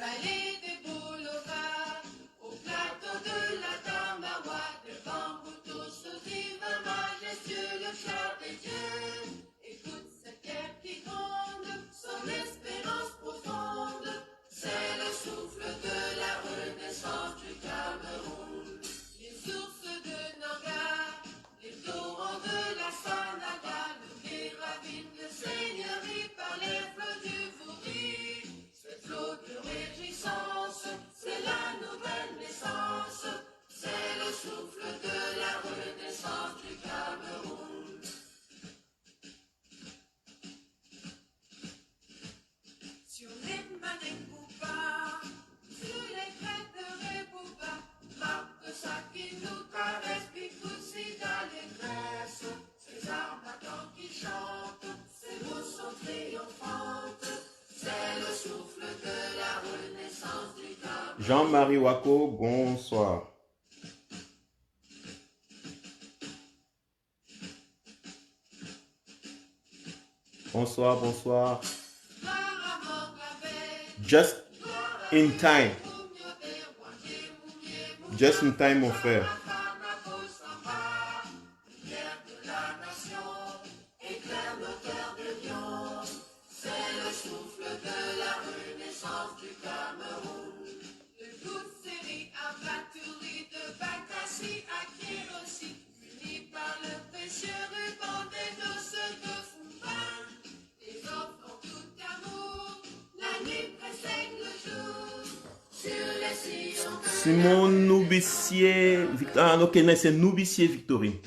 Vallée des boulevards, au plateau de la Tamawa, devant vous tous divin majestueux, le char des dieux. Écoute cette guerre qui gronde, son espérance profonde, c'est le souffle de la renaissance du Cameroun. Les ours de Nanga, les torrents de la Sanaga, les ravines de seigneurie par les flots du Vouri. Ce flot de réjouissance, c'est la nouvelle naissance, c'est le souffle de la renaissance du Cameroun. Sur les Manekouba, sur les crêtes de Rebouba, marque ça qui nous caresse, Picoussi d'allégresse. Ces armatants qui chantent, ces mots sont triomphantes, c'est le souffle de la renaissance du Cameroun. Jean-Marie Wako, bonsoir. Bonsoir, bonsoir. Just in time. Just in time, mon frère. C'est le souffle de la renaissance du Cameroun. De Gousseri à Batouri, de Bakassi à Kérosi, unis par le précieux ruban des noces de Fumba. Les enfants tout amour, la nuit précède le jour. Sur les sillons de Simon Noubicier, Victor. Ah, ok, c'est Noubicier Victorine.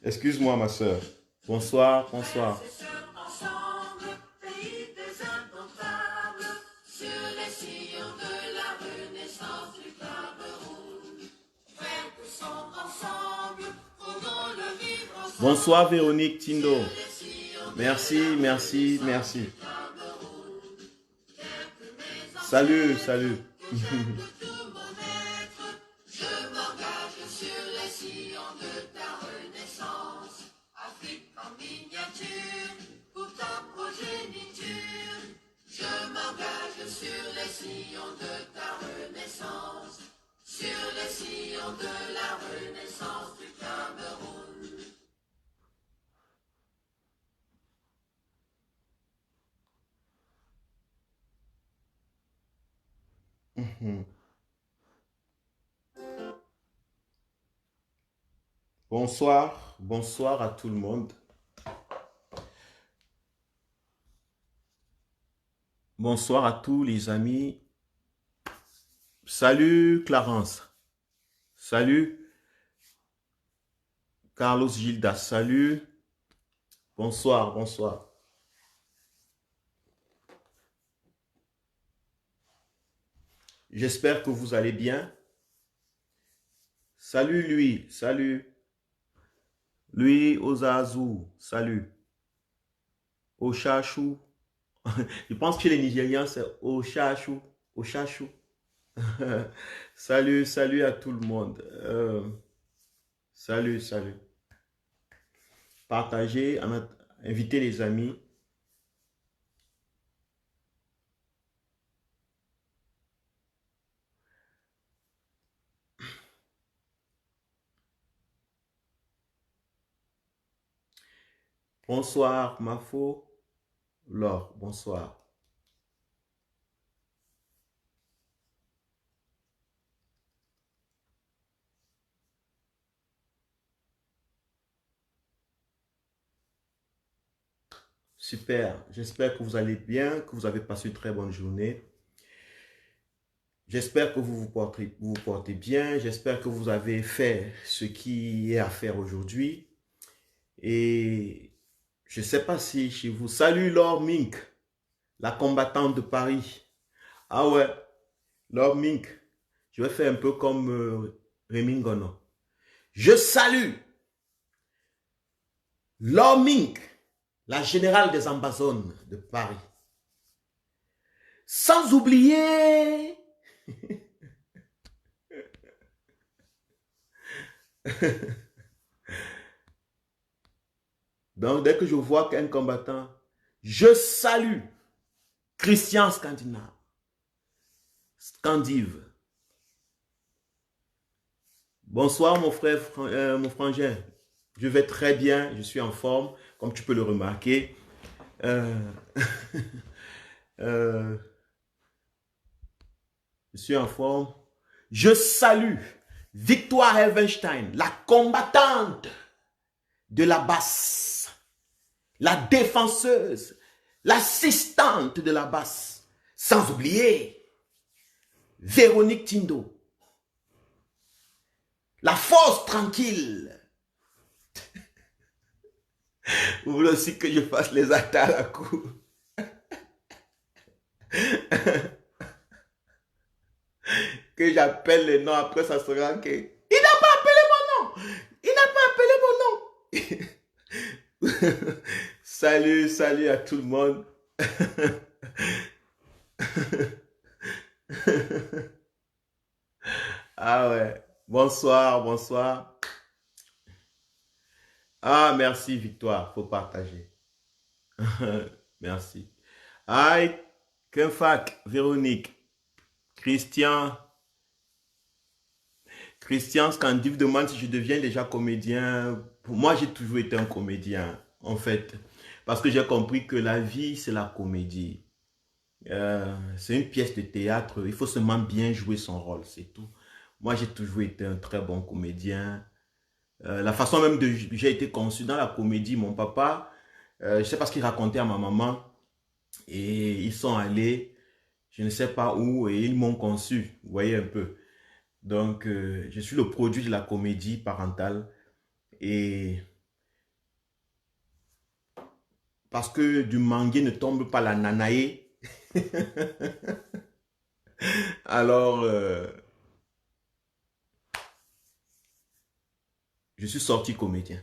Excuse-moi, ma soeur. Bonsoir, bonsoir. ensemble, pays des indomptables, sur les sillons de la renaissance du Cameroun. Frères tous sont ensemble, prenons le vivre ensemble. Bonsoir, Véronique Tindo. Merci, merci, merci. Salut, salut. Je m'engage sur les sillons de ta renaissance. Afrique en miniature, pour ta progéniture. Je m'engage sur les sillons de ta renaissance. Sur les sillons de la renaissance du Cameroun. Bonsoir, bonsoir à tout le monde. Bonsoir à tous les amis. Salut Clarence. Salut Carlos Gilda. Salut. Bonsoir, bonsoir. J'espère que vous allez bien. Salut lui, salut. Lui Ozazu, salut. Oshashu. Je pense que les Nigériens, c'est Oshashu. Oshashu. Salut, salut à tout le monde. Salut, salut. Partagez, invitez les amis. Bonsoir, Mafo. Laure, bonsoir. Super, j'espère que vous allez bien, que vous avez passé une très bonne journée. J'espère que vous vous portez bien, j'espère que vous avez fait ce qui est à faire aujourd'hui. Et je ne sais pas si chez vous... Salut Laure Mink, la combattante de Paris. Ah ouais, Laure Mink, je vais faire un peu comme Rémi Ngono. Je salue Laure Mink, la générale des Amazones de Paris. Sans oublier donc dès que je vois qu'un combattant, je salue Christian Scandinave. Scandive. Bonsoir mon frère, mon frangin. Je vais très bien, je suis en forme, comme tu peux le remarquer. Je suis en forme. Je salue Victoire Evenstein, la combattante de la basse, la défenseuse, l'assistante de la basse, sans oublier Véronique Tindo, la force tranquille. Vous voulez aussi que je fasse les attaques à la cour? Que j'appelle les noms, après ça sera que... Il n'a pas appelé mon nom! Il n'a pas appelé mon nom! Salut, salut à tout le monde. Ah ouais, bonsoir, bonsoir. Ah, merci Victoire, faut partager. Merci. Aïe, Kenfak, Véronique, Christian Scandive demande si je deviens déjà comédien. Pour moi, j'ai toujours été un comédien, en fait. Parce que j'ai compris que la vie, c'est la comédie. C'est une pièce de théâtre. Il faut seulement bien jouer son rôle, c'est tout. Moi, j'ai toujours été un très bon comédien. La façon même de j'ai été conçu dans la comédie, mon papa, je sais pas ce qu'il racontait à ma maman. Et ils sont allés, je ne sais pas où, et ils m'ont conçu. Vous voyez un peu. Donc, je suis le produit de la comédie parentale. Et parce que du manguier ne tombe pas la nanae. Alors, je suis sorti comédien.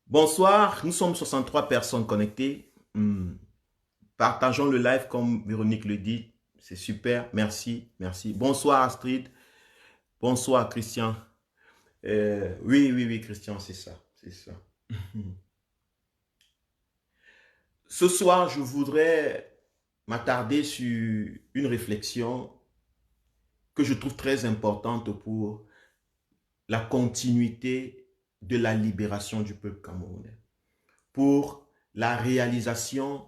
Bonsoir, nous sommes 63 personnes connectées. Partageons le live comme Véronique le dit. C'est super, merci, merci. Bonsoir Astrid. Bonsoir Christian. Oui, Christian, c'est ça, c'est ça. Ce soir, je voudrais m'attarder sur une réflexion que je trouve très importante pour la continuité de la libération du peuple camerounais, pour la réalisation,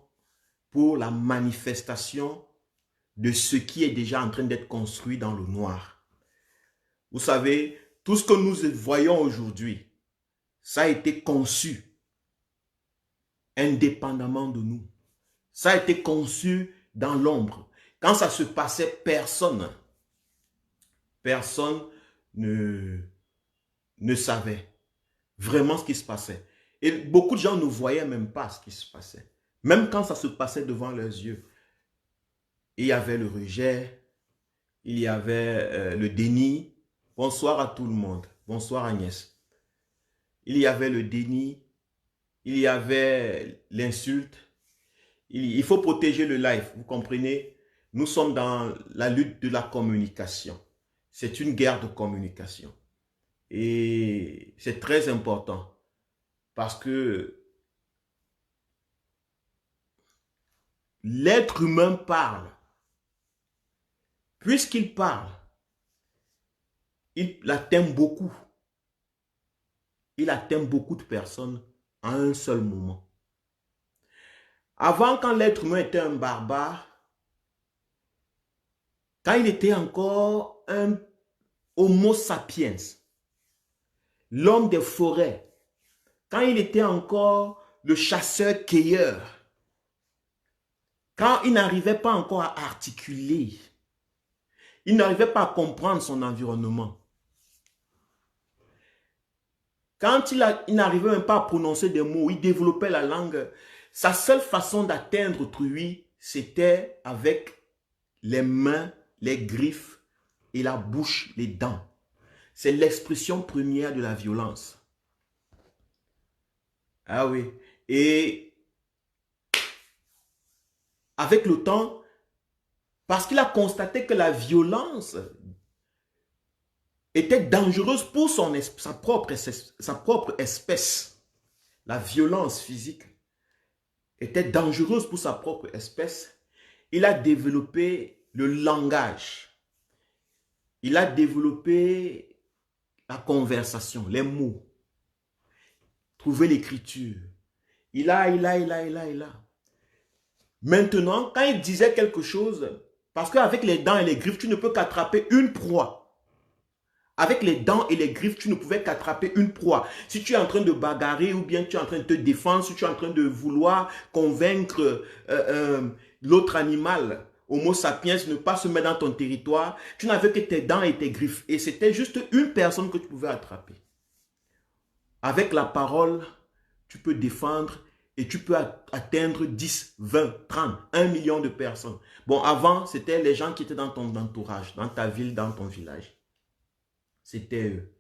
pour la manifestation de ce qui est déjà en train d'être construit dans le noir. Vous savez, tout ce que nous voyons aujourd'hui, ça a été conçu indépendamment de nous. Ça a été conçu dans l'ombre. Quand ça se passait, personne ne savait vraiment ce qui se passait. Et beaucoup de gens ne voyaient même pas ce qui se passait. Même quand ça se passait devant leurs yeux. Il y avait le rejet, il y avait le déni. Bonsoir à tout le monde. Bonsoir Agnès. Il y avait le déni, il y avait l'insulte. Il faut protéger le live, vous comprenez? Nous sommes dans la lutte de la communication. C'est une guerre de communication. Et c'est très important parce que l'être humain parle. Puisqu'il parle, il atteint beaucoup. Il atteint beaucoup de personnes en un seul moment. Avant, quand l'être humain était un barbare, quand il était encore un Homo sapiens, l'homme des forêts, quand il était encore le chasseur-cueilleur, quand il n'arrivait pas encore à articuler, il n'arrivait pas à comprendre son environnement, quand il n'arrivait même pas à prononcer des mots, il développait la langue, sa seule façon d'atteindre autrui, c'était avec les mains, les griffes et la bouche, les dents. C'est l'expression première de la violence. Ah oui. Et avec le temps, parce qu'il a constaté que la violence était dangereuse pour sa propre espèce. La violence physique était dangereuse pour sa propre espèce. il a développé le langage. Il a développé la conversation, les mots. Trouver l'écriture. Il a. Maintenant, quand il disait quelque chose, parce qu'avec les dents et les griffes, tu ne peux qu'attraper une proie. Avec les dents et les griffes, tu ne pouvais qu'attraper une proie. Si tu es en train de bagarrer ou bien tu es en train de te défendre, si tu es en train de vouloir convaincre l'autre animal, Homo sapiens, ne pas se mettre dans ton territoire, tu n'avais que tes dents et tes griffes. Et c'était juste une personne que tu pouvais attraper. Avec la parole, tu peux défendre et tu peux atteindre 10, 20, 30, 1 million de personnes. Bon, avant, c'était les gens qui étaient dans ton entourage, dans ta ville, dans ton village. C'était eux.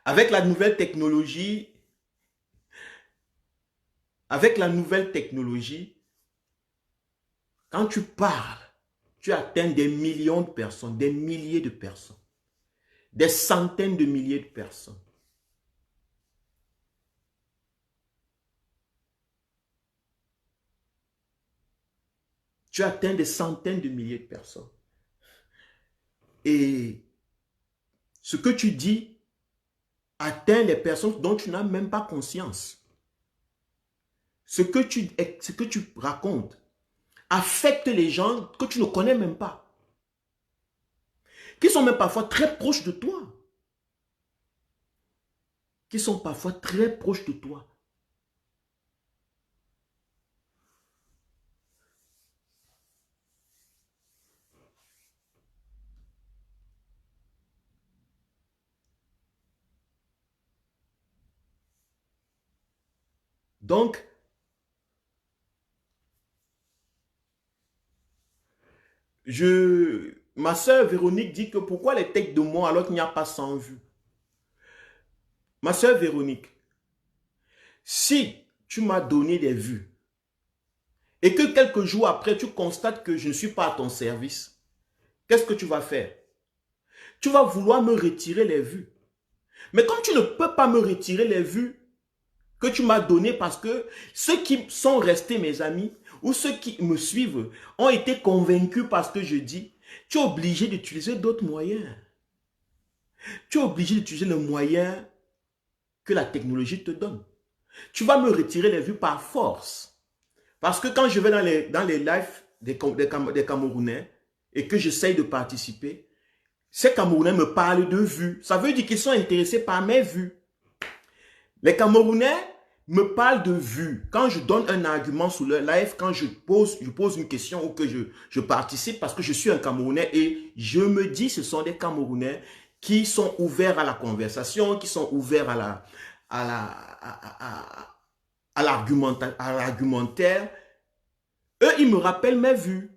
Avec la nouvelle technologie, quand tu parles, tu atteins des millions de personnes, des milliers de personnes, des centaines de milliers de personnes. Tu atteins des centaines de milliers de personnes. Et ce que tu dis atteint les personnes dont tu n'as même pas conscience. Ce que tu racontes affecte les gens que tu ne connais même pas, qui sont même parfois très proches de toi. Qui sont parfois très proches de toi. Donc, ma soeur Véronique dit que pourquoi les têtes de moi alors qu'il n'y a pas 100 vues? Ma soeur Véronique, si tu m'as donné des vues et que quelques jours après tu constates que je ne suis pas à ton service, qu'est-ce que tu vas faire? Tu vas vouloir me retirer les vues. Mais comme tu ne peux pas me retirer les vues que tu m'as données parce que ceux qui sont restés mes amis ou ceux qui me suivent ont été convaincus par ce que je dis, tu es obligé d'utiliser d'autres moyens. Tu es obligé d'utiliser le moyen que la technologie te donne. Tu vas me retirer les vues par force. Parce que quand je vais dans les lives des Camerounais et que j'essaye de participer, ces Camerounais me parlent de vues. Ça veut dire qu'ils sont intéressés par mes vues. Les Camerounais me parlent de vues. Quand je donne un argument sur leur live, quand je pose une question ou que je participe parce que je suis un Camerounais et je me dis ce sont des Camerounais qui sont ouverts à la conversation, qui sont ouverts à l'argumentaire. Eux, ils me rappellent mes vues.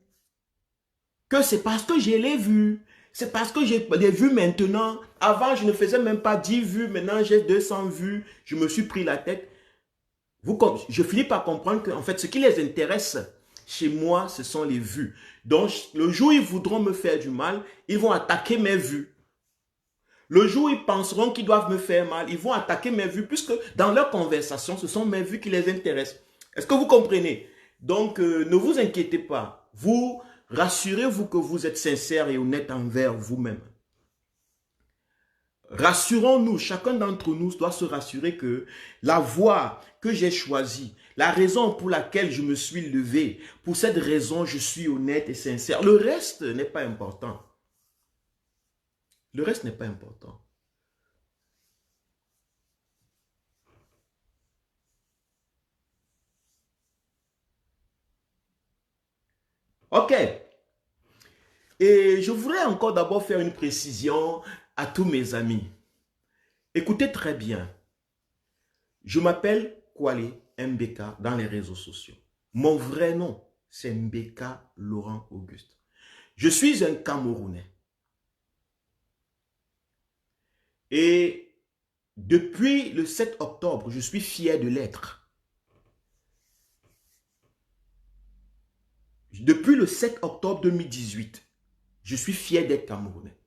Que c'est parce que j'ai les vues. C'est parce que j'ai des vues maintenant. Avant, je ne faisais même pas 10 vues. Maintenant, j'ai 200 vues. Je me suis pris la tête. Je finis par comprendre que, en fait, ce qui les intéresse chez moi, ce sont les vues. Donc, le jour où ils voudront me faire du mal, ils vont attaquer mes vues. Le jour où ils penseront qu'ils doivent me faire mal, ils vont attaquer mes vues, puisque dans leur conversation, ce sont mes vues qui les intéressent. Est-ce que vous comprenez? Donc, ne vous inquiétez pas. Rassurez-vous que vous êtes sincère et honnête envers vous-même. Rassurons-nous, chacun d'entre nous doit se rassurer que la voie que j'ai choisie, la raison pour laquelle je me suis levé, pour cette raison, je suis honnête et sincère. Le reste n'est pas important. Le reste n'est pas important. Ok. Et je voudrais encore d'abord faire une précision à tous mes amis. Écoutez très bien. Je m'appelle Kwale Mbeka dans les réseaux sociaux. Mon vrai nom, c'est Mbeka Laurent Auguste. Je suis un Camerounais. Et depuis le 7 octobre, je suis fier de l'être. Depuis le 7 octobre 2018, je suis fier d'être Camerounais.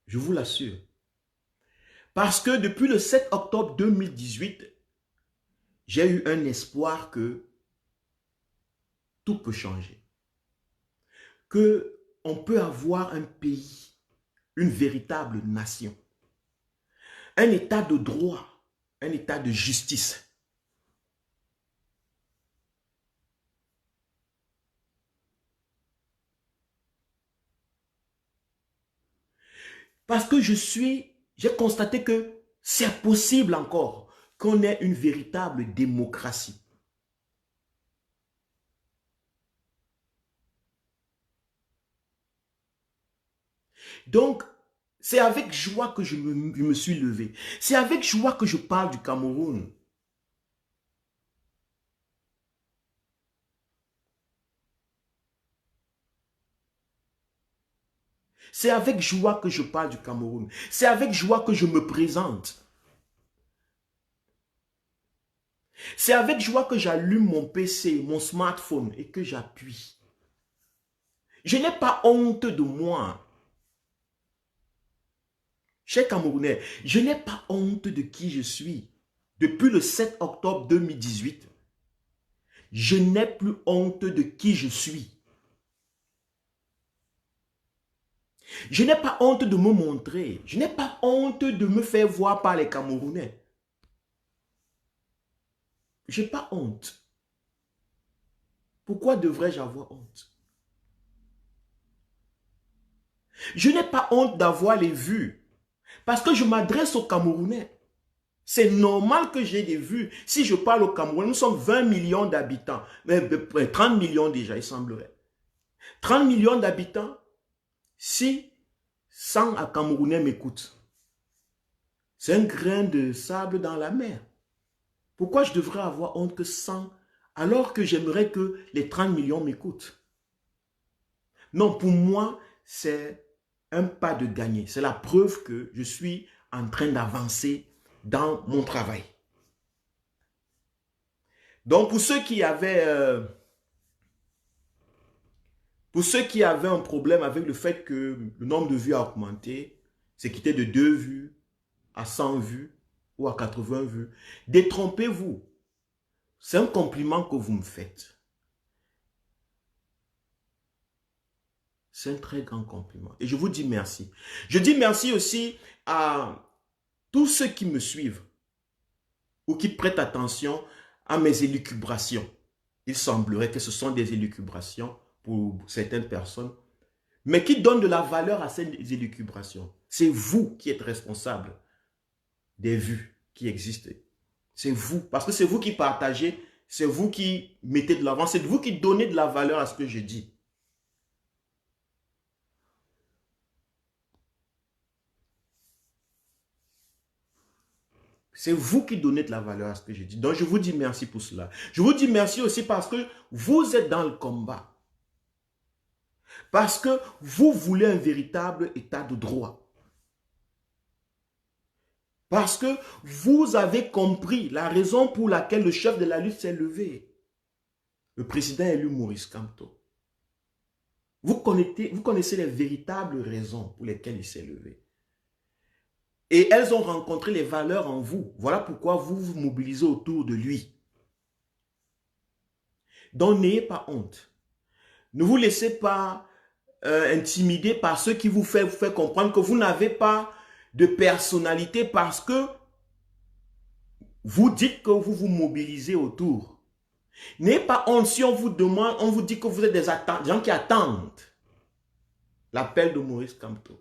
Je vous l'assure. Parce que depuis le 7 octobre 2018, j'ai eu un espoir que tout peut changer. Que on peut avoir un pays, une véritable nation, un état de droit, un état de justice. Parce que j'ai constaté que c'est possible encore qu'on ait une véritable démocratie. Donc, c'est avec joie que je me suis levé. C'est avec joie que je parle du Cameroun. C'est avec joie que je parle du Cameroun. C'est avec joie que je me présente. C'est avec joie que j'allume mon PC, mon smartphone et que j'appuie. Je n'ai pas honte de moi. Chers Camerounais, je n'ai pas honte de qui je suis. Depuis le 7 octobre 2018, je n'ai plus honte de qui je suis. Je n'ai pas honte de me montrer. Je n'ai pas honte de me faire voir par les Camerounais. Je n'ai pas honte. Pourquoi devrais-je avoir honte? Je n'ai pas honte d'avoir les vues. Parce que je m'adresse aux Camerounais. C'est normal que j'ai des vues. Si je parle au Cameroun, nous sommes 20 millions d'habitants. 30 millions déjà, il semblerait. 30 millions d'habitants. Si 100 Camerounais m'écoutent, c'est un grain de sable dans la mer. Pourquoi je devrais avoir honte que 100 alors que j'aimerais que les 30 millions m'écoutent? Non, pour moi, c'est un pas de gagné. C'est la preuve que je suis en train d'avancer dans mon travail. Donc, pour ceux qui avaient un problème avec le fait que le nombre de vues a augmenté, c'est quitté de 2 vues à 100 vues ou à 80 vues, détrompez-vous. C'est un compliment que vous me faites. C'est un très grand compliment. Et je vous dis merci. Je dis merci aussi à tous ceux qui me suivent ou qui prêtent attention à mes élucubrations. Il semblerait que ce sont des élucubrations pour certaines personnes, mais qui donnent de la valeur à ces élucubrations. C'est vous qui êtes responsable des vues qui existent. C'est vous, parce que c'est vous qui partagez, c'est vous qui mettez de l'avant, c'est vous qui donnez de la valeur à ce que je dis. C'est vous qui donnez de la valeur à ce que je dis. Donc, je vous dis merci pour cela. Je vous dis merci aussi parce que vous êtes dans le combat. Parce que vous voulez un véritable état de droit. Parce que vous avez compris la raison pour laquelle le chef de la lutte s'est levé. Le président élu Maurice Kamto. Vous connaissez les véritables raisons pour lesquelles il s'est levé. Et elles ont rencontré les valeurs en vous. Voilà pourquoi vous vous mobilisez autour de lui. Donc n'ayez pas honte. Ne vous laissez pas intimider par ceux qui vous font comprendre que vous n'avez pas de personnalité parce que vous dites que vous vous mobilisez autour. N'ayez pas honte si on vous demande, on vous dit que vous êtes des gens qui attendent l'appel de Maurice Kamto.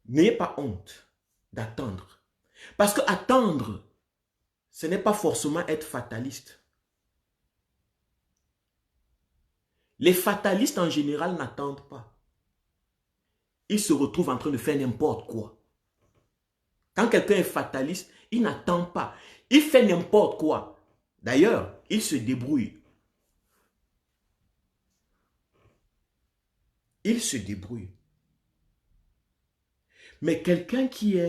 N'ayez pas honte d'attendre. Parce que attendre, ce n'est pas forcément être fataliste. Les fatalistes en général n'attendent pas. Ils se retrouvent en train de faire n'importe quoi. Quand quelqu'un est fataliste, il n'attend pas. Il fait n'importe quoi. D'ailleurs, il se débrouille. Il se débrouille. Mais quelqu'un qui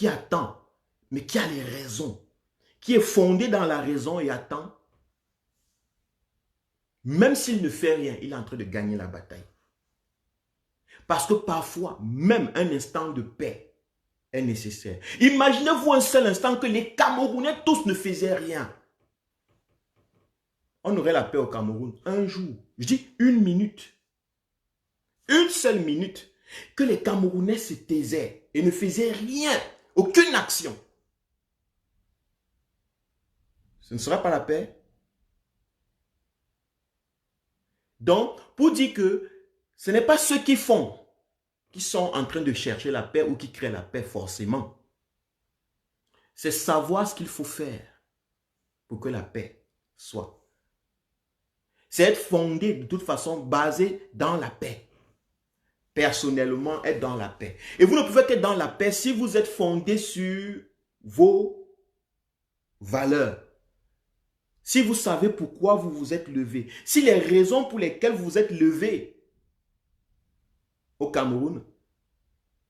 attend, mais qui a les raisons, qui est fondé dans la raison et attend, même s'il ne fait rien, il est en train de gagner la bataille. Parce que parfois, même un instant de paix est nécessaire. Imaginez-vous un seul instant que les Camerounais tous ne faisaient rien. On aurait la paix au Cameroun un jour. Je dis une minute. Une seule minute. Que les Camerounais se taisaient et ne faisaient rien. Aucune action. Ce ne sera pas la paix. Donc, pour dire que ce n'est pas ceux qui font, qui sont en train de chercher la paix ou qui créent la paix forcément. C'est savoir ce qu'il faut faire pour que la paix soit. C'est être fondé de toute façon, basé dans la paix. Personnellement, être dans la paix. Et vous ne pouvez qu'être dans la paix si vous êtes fondé sur vos valeurs. Si vous savez pourquoi vous vous êtes levé. Si les raisons pour lesquelles vous vous êtes levé au Cameroun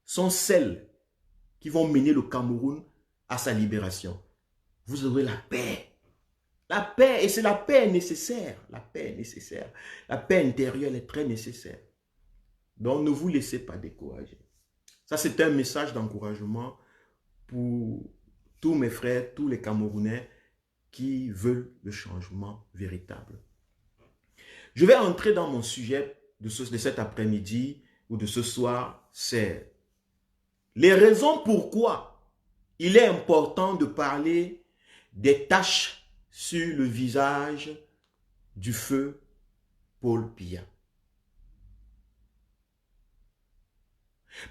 sont celles qui vont mener le Cameroun à sa libération. Vous aurez la paix. La paix, et c'est la paix nécessaire. La paix est nécessaire. La paix intérieure est très nécessaire. Donc, ne vous laissez pas décourager. Ça, c'est un message d'encouragement pour tous mes frères, tous les Camerounais qui veulent le changement véritable. Je vais entrer dans mon sujet de cet après-midi ou de ce soir, c'est les raisons pourquoi il est important de parler des taches sur le visage du feu Paul Biya.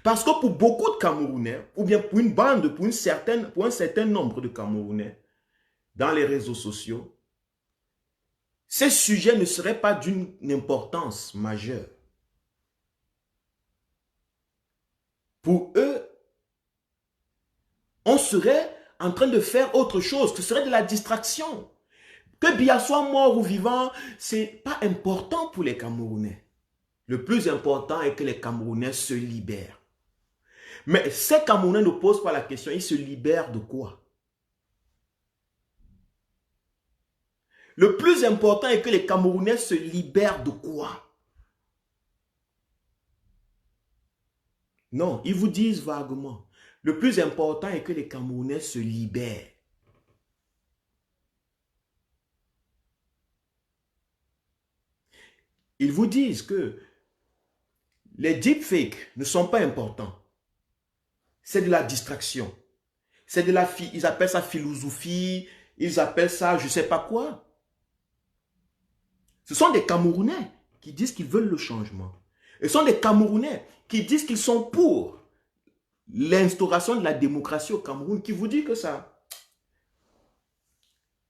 Parce que pour beaucoup de Camerounais, ou bien pour une bande, pour un certain nombre de Camerounais, dans les réseaux sociaux, ces sujets ne seraient pas d'une importance majeure. Pour eux, on serait en train de faire autre chose, ce serait de la distraction. Que Biya soit mort ou vivant, ce n'est pas important pour les Camerounais. Le plus important est que les Camerounais se libèrent. Mais ces Camerounais ne posent pas la question, ils se libèrent de quoi? Le plus important est que les Camerounais se libèrent de quoi? Non, ils vous disent vaguement. Le plus important est que les Camerounais se libèrent. Ils vous disent que les deepfakes ne sont pas importants. C'est de la distraction. C'est de la, ils appellent ça philosophie, ils appellent ça je ne sais pas quoi. Ce sont des Camerounais qui disent qu'ils veulent le changement. Ce sont des Camerounais qui disent qu'ils sont pour l'instauration de la démocratie au Cameroun, qui vous dit que ça.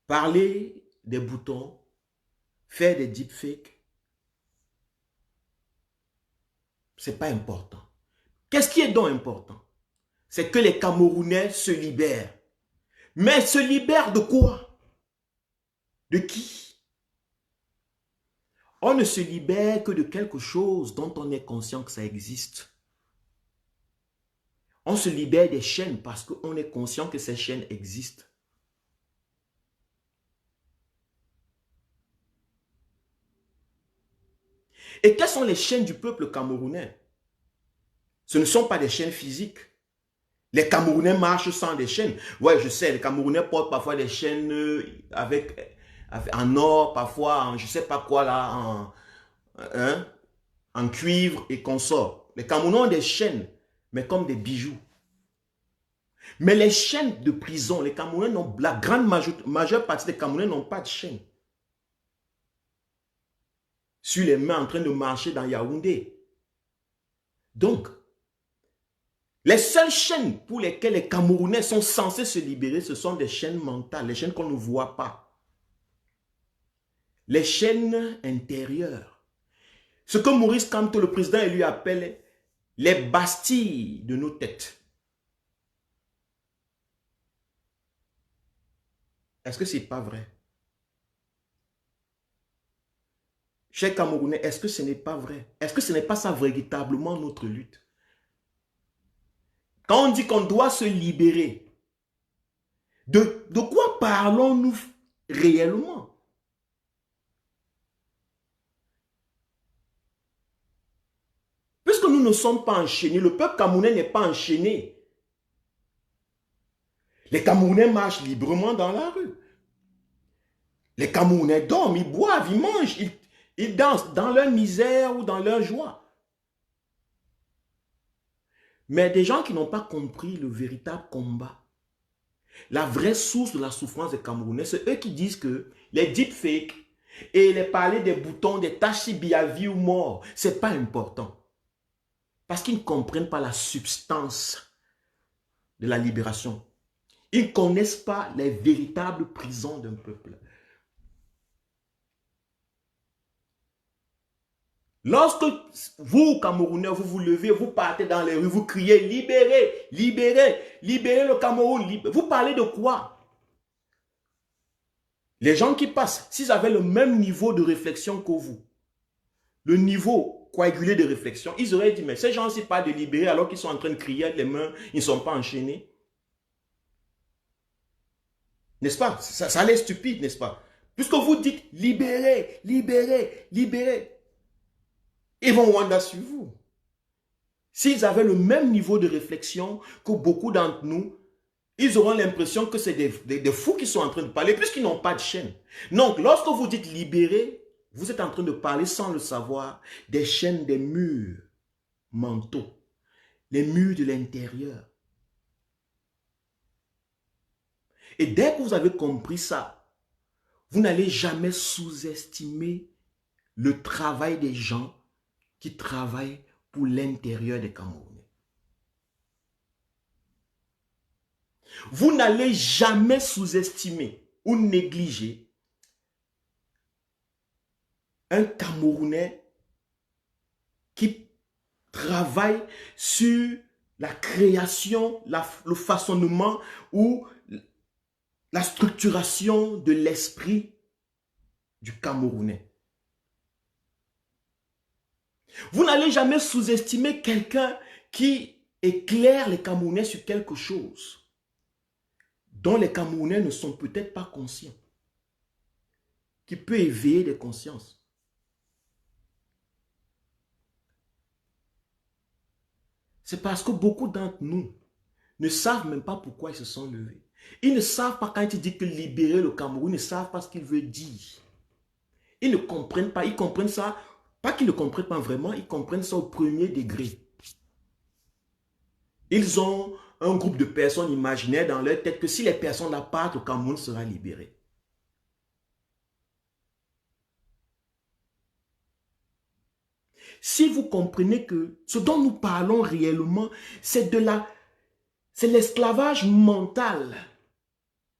Parler des boutons, faire des deepfakes, ce n'est pas important. Qu'est-ce qui est donc important? C'est que les Camerounais se libèrent. Mais se libèrent de quoi? De qui? On ne se libère que de quelque chose dont on est conscient que ça existe. On se libère des chaînes parce qu'on est conscient que ces chaînes existent. Et quelles sont les chaînes du peuple camerounais? Ce ne sont pas des chaînes physiques. Les Camerounais marchent sans des chaînes. Ouais, je sais, les Camerounais portent parfois des chaînes en or, parfois en je ne sais pas quoi là, en cuivre et consorts. Les Camerounais ont des chaînes, mais comme des bijoux. Mais les chaînes de prison, les Camerounais n'ont, la grande majeure partie des Camerounais n'ont pas de chaînes. Sur les mains en train de marcher dans Yaoundé. Donc, les seules chaînes pour lesquelles les Camerounais sont censés se libérer, ce sont des chaînes mentales, les chaînes qu'on ne voit pas. Les chaînes intérieures. Ce que Maurice Kamto, le président, lui appelle les bastilles de nos têtes. Est-ce que ce n'est pas vrai? Chers Camerounais, est-ce que ce n'est pas vrai? Est-ce que ce n'est pas ça véritablement notre lutte? Quand on dit qu'on doit se libérer, de quoi parlons-nous réellement? Puisque nous ne sommes pas enchaînés. Le peuple camerounais n'est pas enchaîné. Les Camerounais marchent librement dans la rue. Les Camerounais dorment, ils boivent, ils mangent, ils dansent dans leur misère ou dans leur joie. Mais des gens qui n'ont pas compris le véritable combat, la vraie source de la souffrance des Camerounais, c'est eux qui disent que les deepfakes et les parler des boutons, des tâches si bien vie ou mort, ce n'est pas important. Parce qu'ils ne comprennent pas la substance de la libération. Ils ne connaissent pas les véritables prisons d'un peuple. Lorsque vous, Camerounais, vous vous levez, vous partez dans les rues, vous criez « Libérez, libérez, libérez le Cameroun », vous parlez de quoi? Les gens qui passent, s'ils avaient le même niveau de réflexion que vous, le niveau coagulé de réflexion, ils auraient dit « Mais ces gens-ci parlent de libérer alors qu'ils sont en train de crier avec les mains, ils ne sont pas enchaînés. » N'est-ce pas? Ça a l'air stupide, n'est-ce pas? Puisque vous dites « Libérez, libérez, libérez », ils vont Rwanda sur vous. S'ils avaient le même niveau de réflexion que beaucoup d'entre nous, ils auront l'impression que c'est des fous qui sont en train de parler puisqu'ils n'ont pas de chaîne. Donc, lorsque vous dites libérer, vous êtes en train de parler sans le savoir des chaînes, des murs mentaux, les murs de l'intérieur. Et dès que vous avez compris ça, vous n'allez jamais sous-estimer le travail des gens qui travaillent pour l'intérieur des Camerounais. Vous n'allez jamais sous-estimer ou négliger un Camerounais qui travaille sur la création, le façonnement ou la structuration de l'esprit du Camerounais. Vous n'allez jamais sous-estimer quelqu'un qui éclaire les Camerounais sur quelque chose dont les Camerounais ne sont peut-être pas conscients, qui peut éveiller des consciences. C'est parce que beaucoup d'entre nous ne savent même pas pourquoi ils se sont levés. Ils ne savent pas quand il dit que libérer le Cameroun, ils ne savent pas ce qu'il veut dire. Ils ne comprennent pas, ils comprennent ça, pas qu'ils ne comprennent pas vraiment, ils comprennent ça au premier degré. Ils ont un groupe de personnes imaginaires dans leur tête que si les personnes là partent, le Cameroun sera libéré. Si vous comprenez que ce dont nous parlons réellement, c'est l'esclavage mental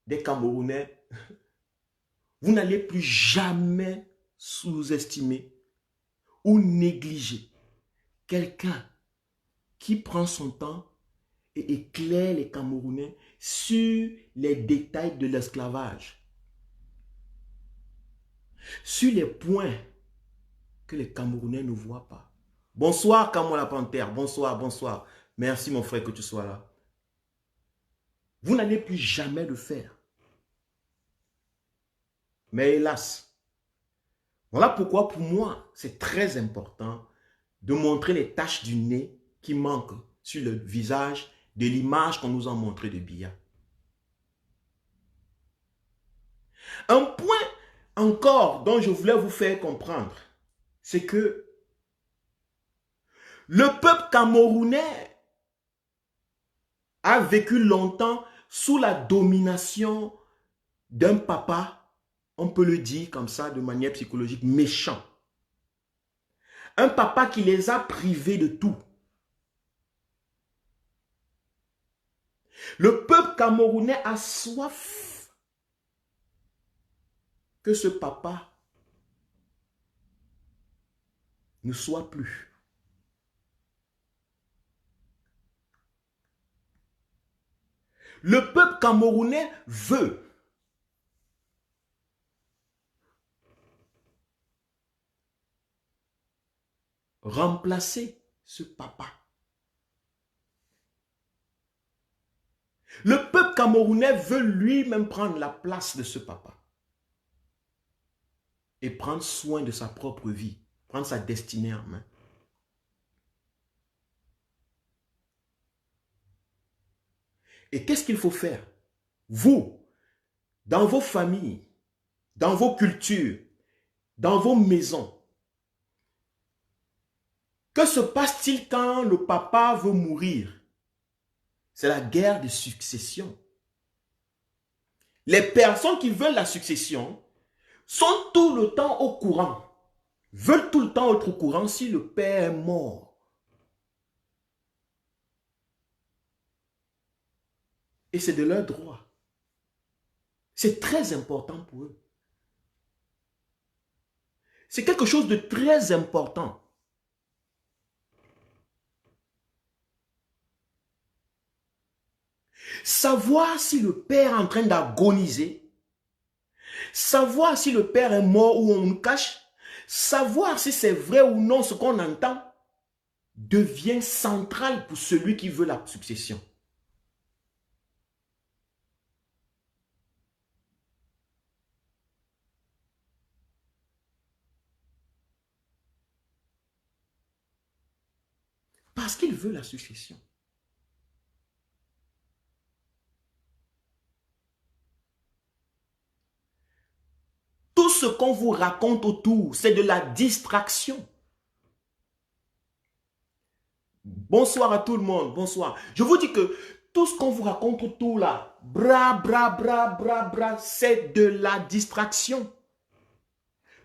des Camerounais, vous n'allez plus jamais sous-estimer ou négliger quelqu'un qui prend son temps et éclaire les Camerounais sur les détails de l'esclavage, sur les points que les Camerounais ne voient pas. Bonsoir Camo la Panthère, bonsoir, bonsoir. Merci mon frère que tu sois là. Vous n'allez plus jamais le faire. Mais hélas, voilà pourquoi pour moi, c'est très important de montrer les taches du nez qui manquent sur le visage de l'image qu'on nous a montrée de Biya. Un point encore dont je voulais vous faire comprendre, c'est que le peuple camerounais a vécu longtemps sous la domination d'un papa, on peut le dire comme ça de manière psychologique, méchant. Un papa qui les a privés de tout. Le peuple camerounais a soif que ce papa ne soit plus. Le peuple camerounais veut remplacer ce papa. Le peuple camerounais veut lui-même prendre la place de ce papa et prendre soin de sa propre vie, prendre sa destinée en main. Et qu'est-ce qu'il faut faire? Vous, dans vos familles, dans vos cultures, dans vos maisons, que se passe-t-il quand le papa veut mourir? C'est la guerre de succession. Les personnes qui veulent la succession sont tout le temps au courant, veulent tout le temps être au courant si le père est mort. Et c'est de leur droit. C'est très important pour eux. C'est quelque chose de très important. Savoir si le père est en train d'agoniser, savoir si le père est mort ou on nous cache, savoir si c'est vrai ou non ce qu'on entend, devient central pour celui qui veut la succession. Parce qu'il veut la succession. Tout ce qu'on vous raconte autour, c'est de la distraction. Bonsoir à tout le monde, bonsoir. Je vous dis que tout ce qu'on vous raconte autour là, c'est de la distraction.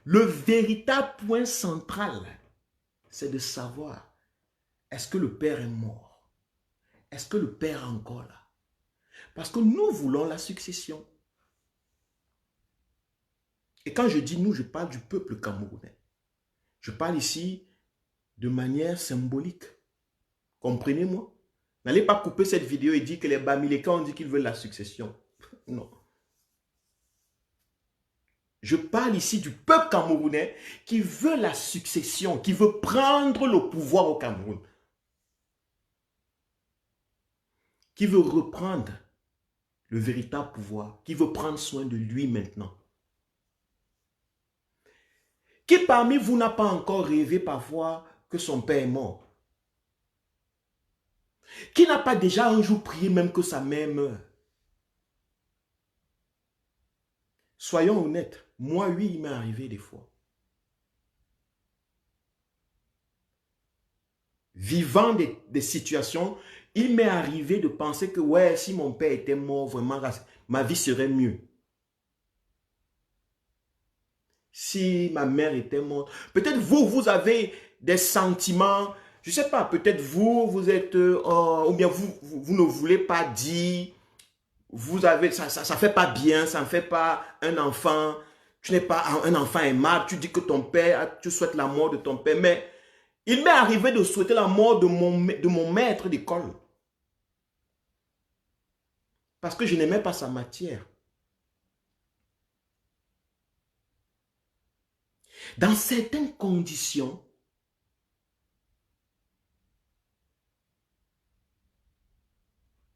Le véritable point central, c'est de savoir, est-ce que le père est mort? Est-ce que le père est encore là? Parce que nous voulons la succession. Et quand je dis nous, je parle du peuple camerounais. Je parle ici de manière symbolique. Comprenez-moi? N'allez pas couper cette vidéo et dire que les Bamileke ont dit qu'ils veulent la succession. Non. Je parle ici du peuple camerounais qui veut la succession, qui veut prendre le pouvoir au Cameroun. Qui veut reprendre le véritable pouvoir, qui veut prendre soin de lui maintenant. Qui parmi vous n'a pas encore rêvé parfois que son père est mort? Qui n'a pas déjà un jour prié même que sa mère meure? Soyons honnêtes, moi oui, il m'est arrivé des fois. Vivant des situations, il m'est arrivé de penser que ouais, si mon père était mort, vraiment, ma vie serait mieux. Si ma mère était morte, peut-être vous, vous avez des sentiments, je ne sais pas, peut-être vous, vous êtes, ou bien vous ne voulez pas dire, vous avez, ça fait pas bien, ça ne fait pas un enfant, tu n'es pas un enfant aimable, tu dis que ton père, tu souhaites la mort de ton père, mais il m'est arrivé de souhaiter la mort de mon maître d'école. Parce que je n'aimais pas sa matière. Dans certaines conditions,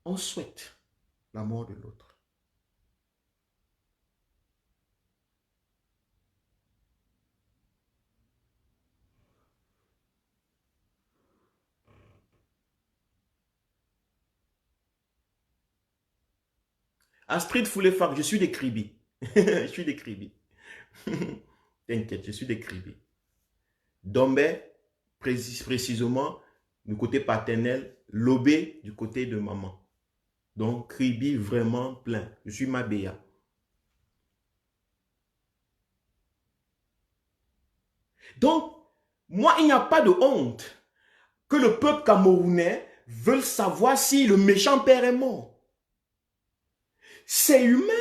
on souhaite la mort de l'autre. Astrid Foulefak, je suis des Kribi. Je suis des Kribi. T'inquiète, je suis des Kribi. Dombé, précisément, du côté paternel, Lobé, du côté de maman. Donc, Kribi vraiment plein. Je suis Mabéa. Donc, moi, il n'y a pas de honte que le peuple camerounais veuille savoir si le méchant père est mort. C'est humain.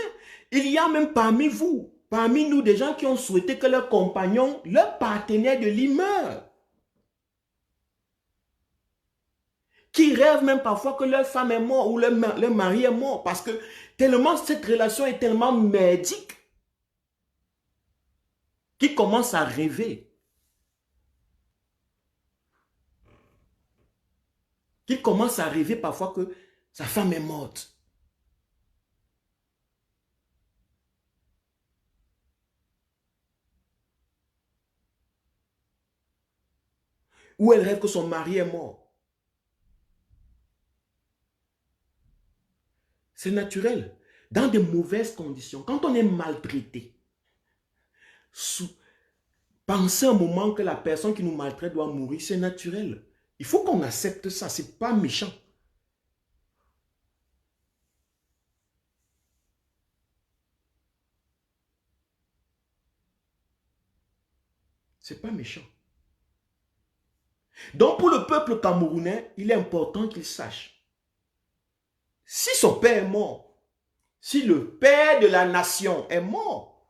Il y a même parmi vous, parmi nous, des gens qui ont souhaité que leur compagnon, leur partenaire de lit meure. Qui rêvent même parfois que leur femme est morte ou leur mari est mort. Parce que tellement cette relation est tellement merdique qu'ils commencent à rêver. Qu'ils commencent à rêver parfois que sa femme est morte. Ou elle rêve que son mari est mort. C'est naturel. Dans de mauvaises conditions, quand on est maltraité, pensez un moment que la personne qui nous maltraite doit mourir, c'est naturel. Il faut qu'on accepte ça, ce n'est pas méchant. Ce n'est pas méchant. Donc pour le peuple camerounais, il est important qu'il sache. Si son père est mort, si le père de la nation est mort,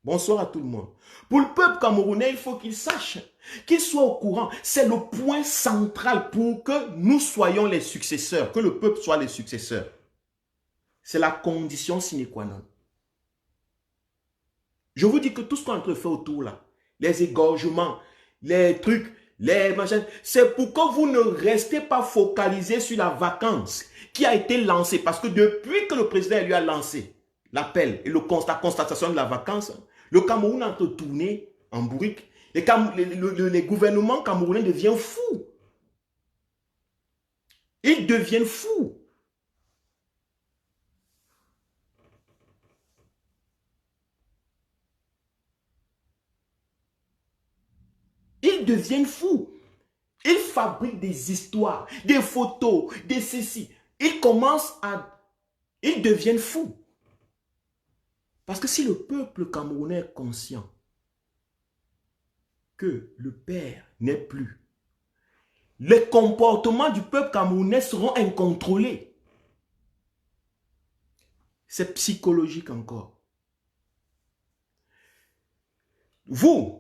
bonsoir à tout le monde. Pour le peuple camerounais, il faut qu'il sache, qu'il soit au courant. C'est le point central pour que nous soyons les successeurs, que le peuple soit les successeurs. C'est la condition sine qua non. Je vous dis que tout ce qu'on est en train de faire autour là, les égorgements, les trucs, les machins, c'est pour que vous ne restez pas focalisé sur la vacance qui a été lancée. Parce que depuis que le président lui a lancé l'appel et la constatation de la vacance, le Cameroun a tourné en bourrique. Les gouvernements camerounais deviennent fous. Ils deviennent fous. Ils deviennent fous. Ils fabriquent des histoires, des photos, des ceci. Ils deviennent fous. Parce que si le peuple camerounais est conscient que le père n'est plus, les comportements du peuple camerounais seront incontrôlés. C'est psychologique encore. Vous,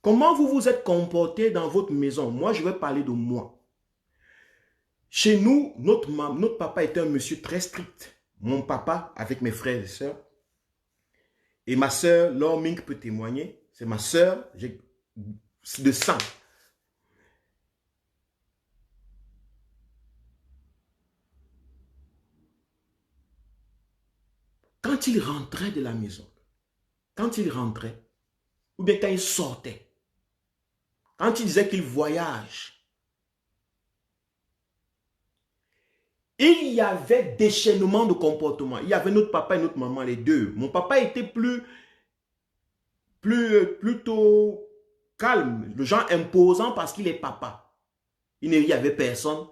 comment vous vous êtes comporté dans votre maison? Moi, je vais parler de moi. Chez nous, notre papa était un monsieur très strict. Mon papa, avec mes frères et sœurs, et ma sœur, Laure Mink peut témoigner, c'est ma sœur de sang. Quand il rentrait de la maison, quand il rentrait, ou bien quand il sortait, quand il disait qu'il voyage, il y avait déchaînement de comportement. Il y avait notre papa et notre maman, les deux. Mon papa était plutôt calme, le genre imposant parce qu'il est papa. Il n'y avait personne.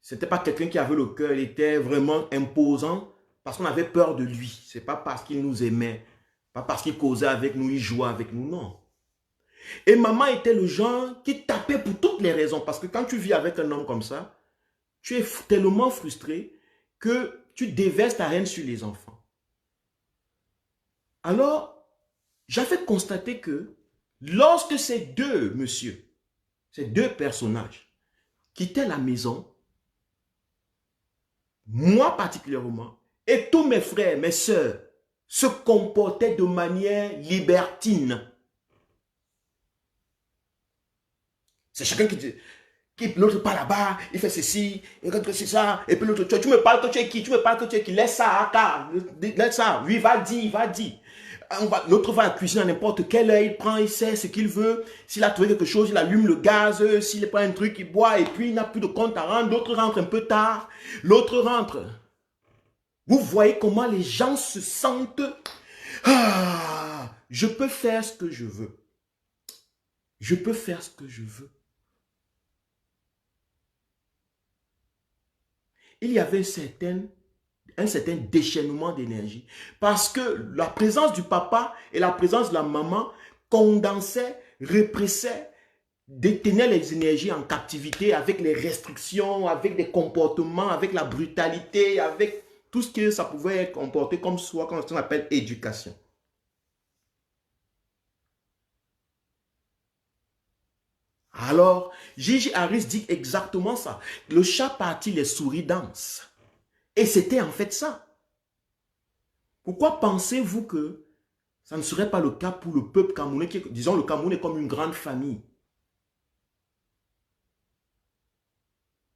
Ce n'était pas quelqu'un qui avait le cœur, il était vraiment imposant parce qu'on avait peur de lui. Ce n'est pas parce qu'il nous aimait, pas parce qu'il causait avec nous, il jouait avec nous, non. Et maman était le genre qui tapait pour toutes les raisons. Parce que quand tu vis avec un homme comme ça, tu es tellement frustré que tu déverses ta haine sur les enfants. Alors, j'avais constaté que lorsque ces deux personnages quittaient la maison, moi particulièrement, et tous mes frères, mes sœurs, se comportaient de manière libertine. C'est chacun qui dit, l'autre pas là-bas, il fait ceci, et quand c'est ça, et puis l'autre, tu me parles que tu es qui, tu me parles que tu es qui, laisse ça, laisse ça, lui va dire. L'autre va à la cuisine à n'importe quelle heure, il prend, il sait ce qu'il veut, s'il a trouvé quelque chose, il allume le gaz, s'il prend un truc, il boit, et puis il n'a plus de compte à rendre, l'autre rentre un peu tard, l'autre rentre. Vous voyez comment les gens se sentent, je peux faire ce que je veux. Je peux faire ce que je veux. Il y avait un certain déchaînement d'énergie. Parce que la présence du papa et la présence de la maman condensaient, répressaient, détenaient les énergies en captivité avec les restrictions, avec des comportements, avec la brutalité, avec tout ce que ça pouvait comporter comme ce qu'on appelle éducation. Alors, Gigi Harris dit exactement ça. Le chat partit, les souris dansent. Et c'était en fait ça. Pourquoi pensez-vous que ça ne serait pas le cas pour le peuple camerounais, disons le Cameroun est comme une grande famille.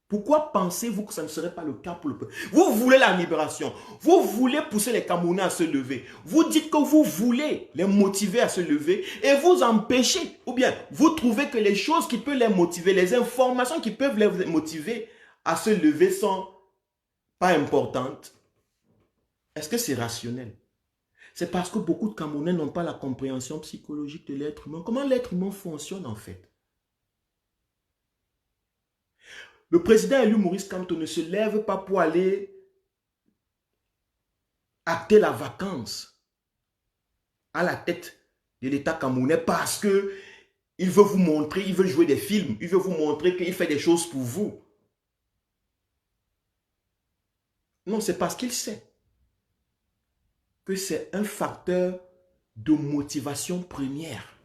Pourquoi pensez-vous que ça ne serait pas le cas pour le peuple? Vous voulez la libération. Vous voulez pousser les Camerounais à se lever. Vous dites que vous voulez les motiver à se lever et vous empêchez. Ou bien, vous trouvez que les choses qui peuvent les motiver, les informations qui peuvent les motiver à se lever sont pas importantes, est-ce que c'est rationnel? C'est parce que beaucoup de Camerounais n'ont pas la compréhension psychologique de l'être humain. Comment l'être humain fonctionne en fait? Le président élu Maurice Kamto ne se lève pas pour aller acter la vacance à la tête de l'État camerounais parce que il veut vous montrer, il veut jouer des films, il veut vous montrer qu'il fait des choses pour vous. Non, c'est parce qu'il sait que c'est un facteur de motivation première.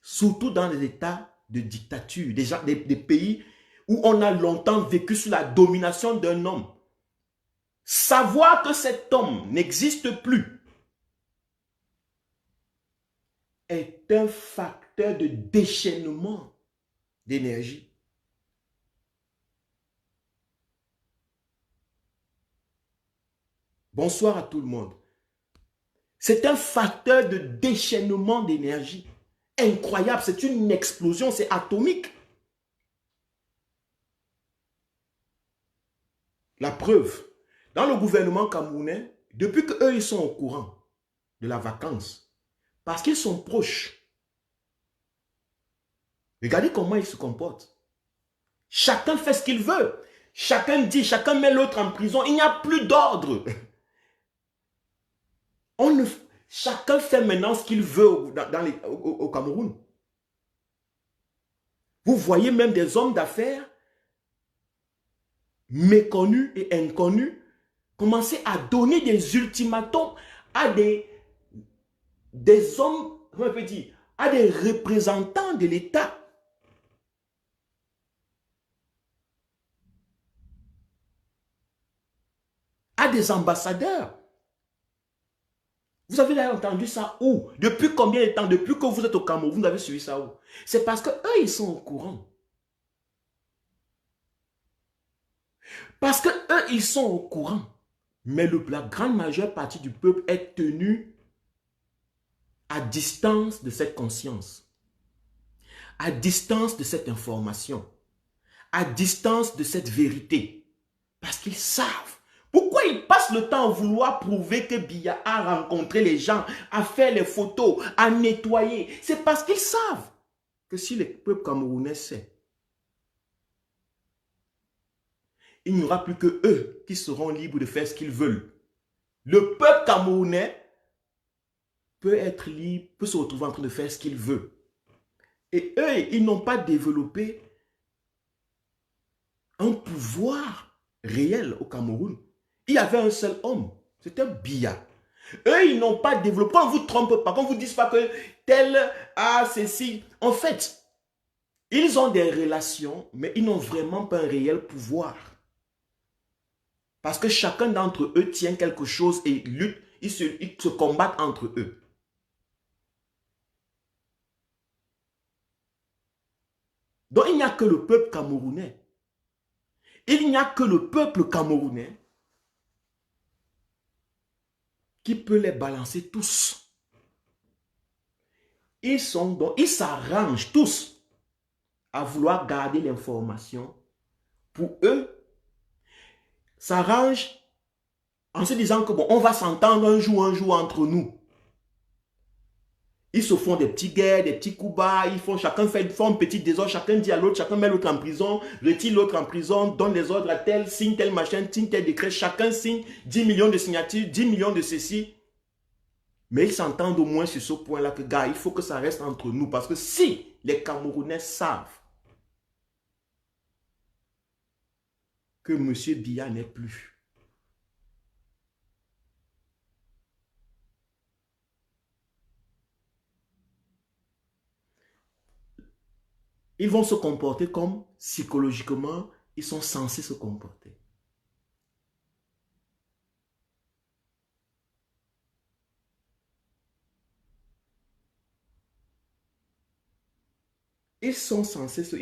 Surtout dans les États de dictature, des pays où on a longtemps vécu sous la domination d'un homme. Savoir que cet homme n'existe plus est un facteur de déchaînement d'énergie. Bonsoir à tout le monde. C'est un facteur de déchaînement d'énergie. Incroyable, c'est une explosion, c'est atomique. La preuve, dans le gouvernement camerounais, depuis qu'eux ils sont au courant de la vacance, parce qu'ils sont proches, regardez comment ils se comportent. Chacun fait ce qu'il veut. Chacun dit, chacun met l'autre en prison. Il n'y a plus d'ordre. Chacun fait maintenant ce qu'il veut au Cameroun. Vous voyez même des hommes d'affaires méconnus et inconnus commencer à donner des ultimatums à des hommes, comment on peut dire, à des représentants de l'État. À des ambassadeurs. Vous avez entendu ça où? Depuis combien de temps? Depuis que vous êtes au Cameroun, vous avez suivi ça où? C'est parce qu'eux, ils sont au courant. Parce qu'eux, ils sont au courant. Mais la grande majeure partie du peuple est tenue à distance de cette conscience, à distance de cette information, à distance de cette vérité. Parce qu'ils savent. Pourquoi ils passent le temps à vouloir prouver que Biya a rencontré les gens, à faire les photos, à nettoyer? C'est parce qu'ils savent que si le peuple camerounais sait, il n'y aura plus que eux qui seront libres de faire ce qu'ils veulent. Le peuple camerounais peut être libre, peut se retrouver en train de faire ce qu'il veut. Et eux, ils n'ont pas développé un pouvoir réel au Cameroun. Il y avait un seul homme, c'était Biya. Eux, ils n'ont pas développé. On ne vous trompe pas, qu'on ne vous dise pas que tel a ceci. En fait, ils ont des relations, mais ils n'ont vraiment pas un réel pouvoir. Parce que chacun d'entre eux tient quelque chose et lutte, ils se combattent entre eux. Donc, il n'y a que le peuple camerounais. Il n'y a que le peuple camerounais qui peut les balancer tous. Ils s'arrangent tous à vouloir garder l'information. Pour eux, s'arrangent en se disant que bon, on va s'entendre un jour entre nous. Ils se font des petits guerres, des petits coups bas, chacun fait un petit désordre, chacun dit à l'autre, chacun met l'autre en prison, retire l'autre en prison, donne des ordres à tel, signe tel machin, signe tel décret, chacun signe 10 millions de signatures, 10 millions de ceci. Mais ils s'entendent au moins sur ce point-là que, gars, il faut que ça reste entre nous. Parce que si les Camerounais savent que M. Biya n'est plus, ils vont se comporter comme psychologiquement ils sont censés se comporter. Ils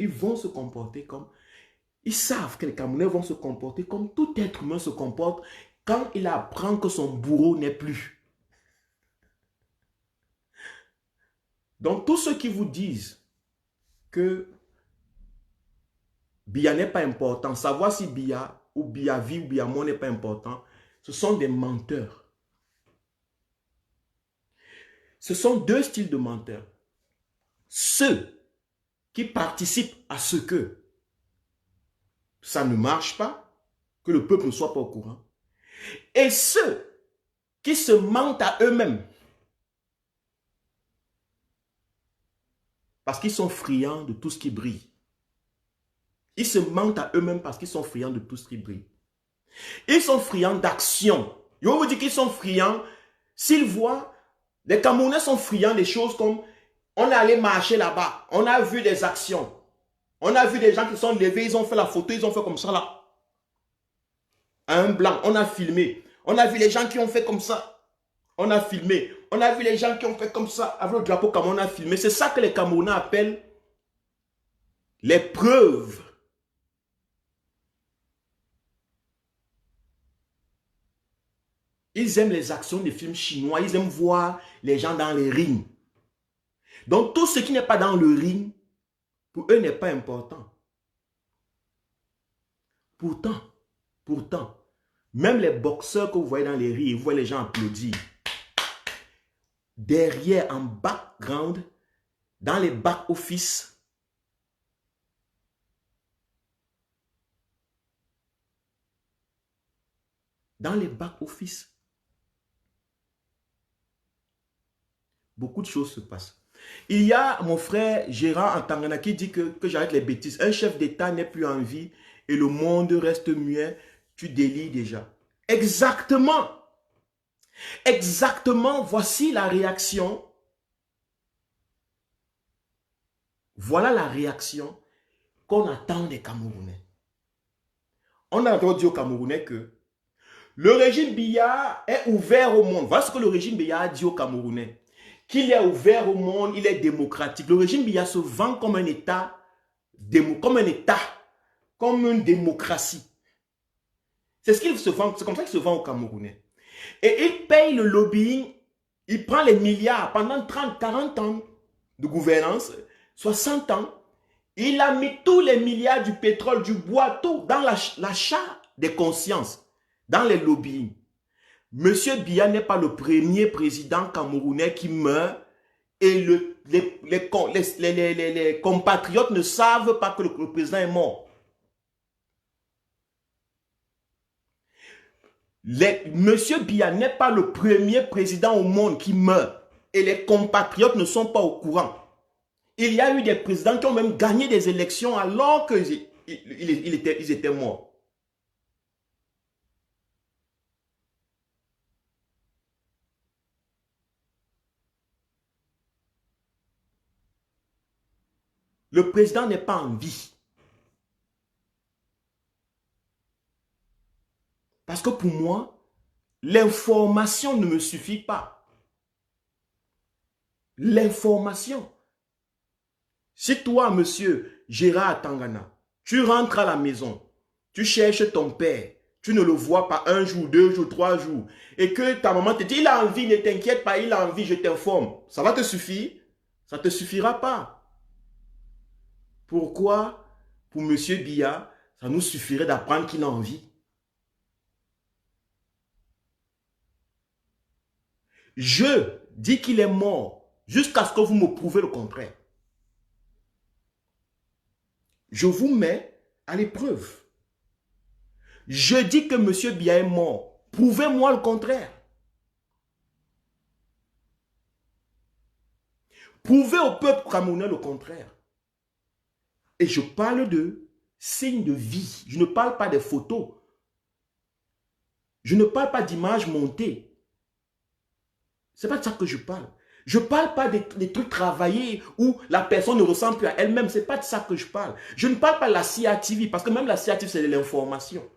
vont se comporter comme, ils savent que les Camerounais vont se comporter comme tout être humain se comporte quand il apprend que son bourreau n'est plus. Donc tous ceux qui vous disent que Biya n'est pas important. Savoir si Biya ou Biya vit ou Biya mort n'est pas important. Ce sont des menteurs. Ce sont deux styles de menteurs. Ceux qui participent à ce que ça ne marche pas, que le peuple ne soit pas au courant. Et ceux qui se mentent à eux-mêmes. Parce qu'ils sont friands de tout ce qui brille. Ils se mentent à eux-mêmes parce qu'ils sont friands de tout ce qui brille. Ils sont friands d'action. Je vais vous dire qu'ils sont friands. S'ils voient, les Camerounais sont friands des choses comme on est allé marcher là-bas, on a vu des actions. On a vu des gens qui sont levés, ils ont fait la photo, ils ont fait comme ça là. À un blanc, on a filmé. On a vu les gens qui ont fait comme ça. On a filmé. On a vu les gens qui ont fait comme ça. Avec le drapeau Cameroun, on a filmé. C'est ça que les Camerounais appellent les preuves. Ils aiment les actions des films chinois. Ils aiment voir les gens dans les rings. Donc, tout ce qui n'est pas dans le ring, pour eux, n'est pas important. Pourtant, même les boxeurs que vous voyez dans les rings, vous voyez les gens applaudir. Derrière, en background, dans les back-office, beaucoup de choses se passent. Il y a mon frère Gérard Antangana qui dit que j'arrête les bêtises. Un chef d'État n'est plus en vie et le monde reste muet. Tu délies déjà. Exactement. Exactement. Voici la réaction. Voilà la réaction qu'on attend des Camerounais. On a dit aux Camerounais que le régime Biya est ouvert au monde. Voilà ce que le régime Biya a dit aux Camerounais. Qu'il est ouvert au monde, il est démocratique. Le régime Biya se vend comme un État, comme une démocratie. C'est ce qu'il se vend, c'est comme ça qu'il se vend aux Camerounais. Et il paye le lobbying, il prend les milliards pendant 30, 40 ans de gouvernance, 60 ans. Il a mis tous les milliards du pétrole, du bois, tout dans l'achat des consciences, dans les lobbying. Monsieur Biya n'est pas le premier président camerounais qui meurt et les compatriotes ne savent pas que le président est mort. Monsieur Biya n'est pas le premier président au monde qui meurt et les compatriotes ne sont pas au courant. Il y a eu des présidents qui ont même gagné des élections alors qu'ils étaient morts. Le président n'est pas en vie. Parce que pour moi, l'information ne me suffit pas. L'information. Si toi, monsieur Gérard Tangana, tu rentres à la maison, tu cherches ton père, tu ne le vois pas un jour, 2 jours, 3 jours, et que ta maman te dit, il a envie, ne t'inquiète pas, il a envie, je t'informe. Ça va te suffire? Ça ne te suffira pas. Pourquoi, pour monsieur Biya, ça nous suffirait d'apprendre qu'il a envie? Je dis qu'il est mort jusqu'à ce que vous me prouvez le contraire. Je vous mets à l'épreuve. Je dis que monsieur Biya est mort. Prouvez-moi le contraire. Prouvez au peuple camerounais le contraire. Et je parle de signes de vie. Je ne parle pas des photos. Je ne parle pas d'images montées. Ce n'est pas de ça que je parle. Je ne parle pas des trucs travaillés où la personne ne ressemble plus à elle-même. Ce n'est pas de ça que je parle. Je ne parle pas de la CIA TV parce que même la CIA TV, c'est de l'information.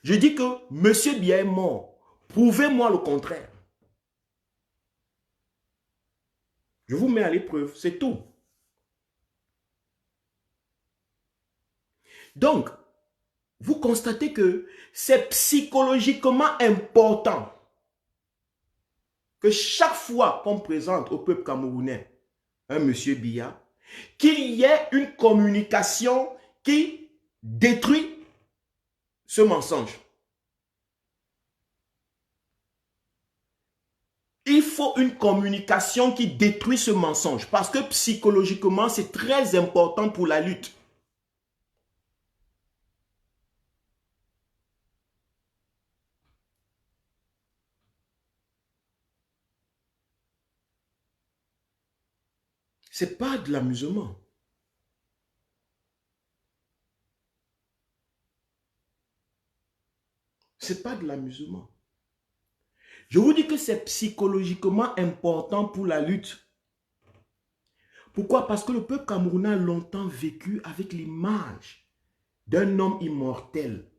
Je dis que monsieur Biya est mort. Prouvez-moi le contraire. Je vous mets à l'épreuve, c'est tout. Donc, vous constatez que c'est psychologiquement important que chaque fois qu'on présente au peuple camerounais un monsieur Biya, qu'il y ait une communication qui détruit ce mensonge. Il faut une communication qui détruit ce mensonge parce que psychologiquement, c'est très important pour la lutte. Ce n'est pas de l'amusement. Ce n'est pas de l'amusement. Je vous dis que c'est psychologiquement important pour la lutte. Pourquoi? Parce que le peuple camerounais a longtemps vécu avec l'image d'un homme immortel.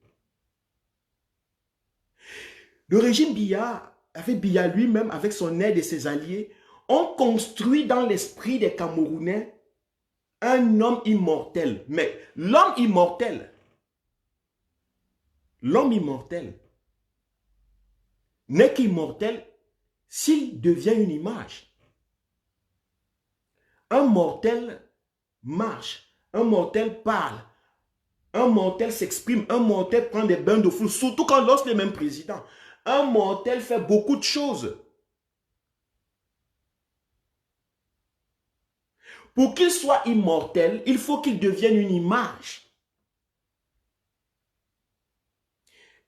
Le régime Biya, avec Biya lui-même, avec son aide et ses alliés, ont construit dans l'esprit des Camerounais un homme immortel. Mais l'homme immortel n'est qu'immortel s'il devient une image. Un mortel marche, un mortel parle, un mortel s'exprime, un mortel prend des bains de foule, surtout quand lorsqu'il est même président. Un mortel fait beaucoup de choses. Pour qu'il soit immortel, il faut qu'il devienne une image.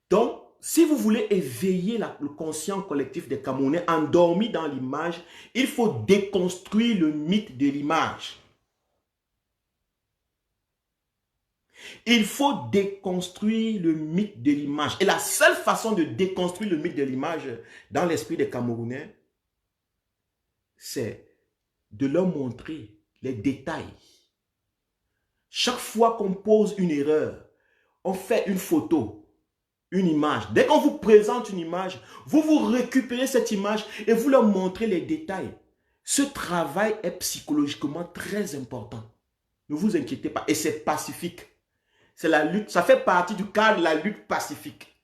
Donc, si vous voulez éveiller le conscient collectif des Camerounais endormis dans l'image, il faut déconstruire le mythe de l'image. Il faut déconstruire le mythe de l'image. Et la seule façon de déconstruire le mythe de l'image dans l'esprit des Camerounais, c'est de leur montrer les détails. Chaque fois qu'on pose une erreur, on fait une photo, une image. Dès qu'on vous présente une image, vous récupérez cette image et vous leur montrez les détails. Ce travail est psychologiquement très important. Ne vous inquiétez pas. Et c'est pacifique. C'est la lutte. Ça fait partie du cadre de la lutte pacifique.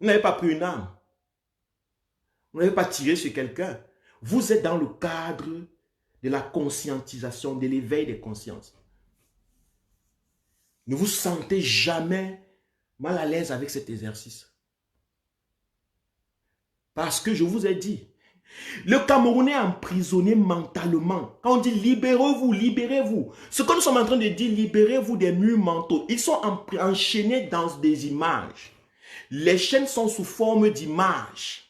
Vous n'avez pas pris une arme. Vous n'avez pas tiré sur quelqu'un. Vous êtes dans le cadre de la conscientisation, de l'éveil des consciences. Ne vous sentez jamais mal à l'aise avec cet exercice. Parce que je vous ai dit, le Camerounais est emprisonné mentalement. Quand on dit libérez-vous, libérez-vous. Ce que nous sommes en train de dire, libérez-vous des murs mentaux. Ils sont enchaînés dans des images. Les chaînes sont sous forme d'images.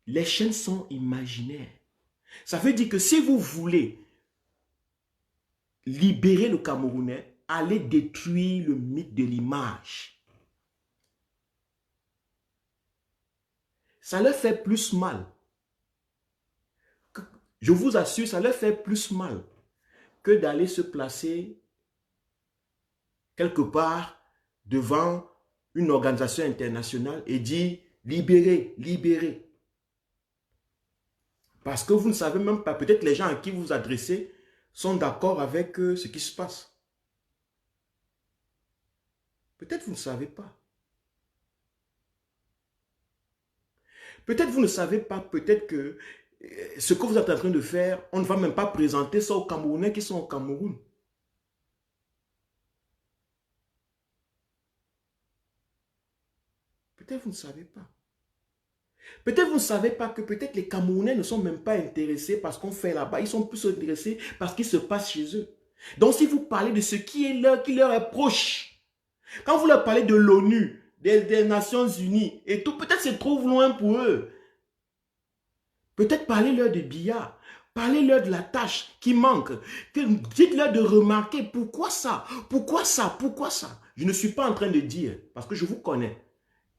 Les chaînes sont imaginaires. Ça veut dire que si vous voulez libérer le Camerounais, allez détruire le mythe de l'image. Ça leur fait plus mal. Je vous assure, ça leur fait plus mal que d'aller se placer quelque part devant une organisation internationale et dire libérez, libérez. Parce que vous ne savez même pas, peut-être les gens à qui vous vous adressez sont d'accord avec ce qui se passe. Peut-être vous ne savez pas. Peut-être vous ne savez pas, peut-être que ce que vous êtes en train de faire, on ne va même pas présenter ça aux Camerounais qui sont au Cameroun. Peut-être vous ne savez pas. Peut-être vous ne savez pas que peut-être les Camerounais ne sont même pas intéressés par ce qu'on fait là-bas. Ils sont plus intéressés par ce qui se passe chez eux. Donc si vous parlez de ce qui leur est proche, quand vous leur parlez de l'ONU, des Nations Unies et tout, peut-être se trouve loin pour eux. Peut-être parlez-leur de Biya, parlez-leur de la tâche qui manque. Dites-leur de remarquer pourquoi ça, pourquoi ça, pourquoi ça. Je ne suis pas en train de dire, parce que je vous connais,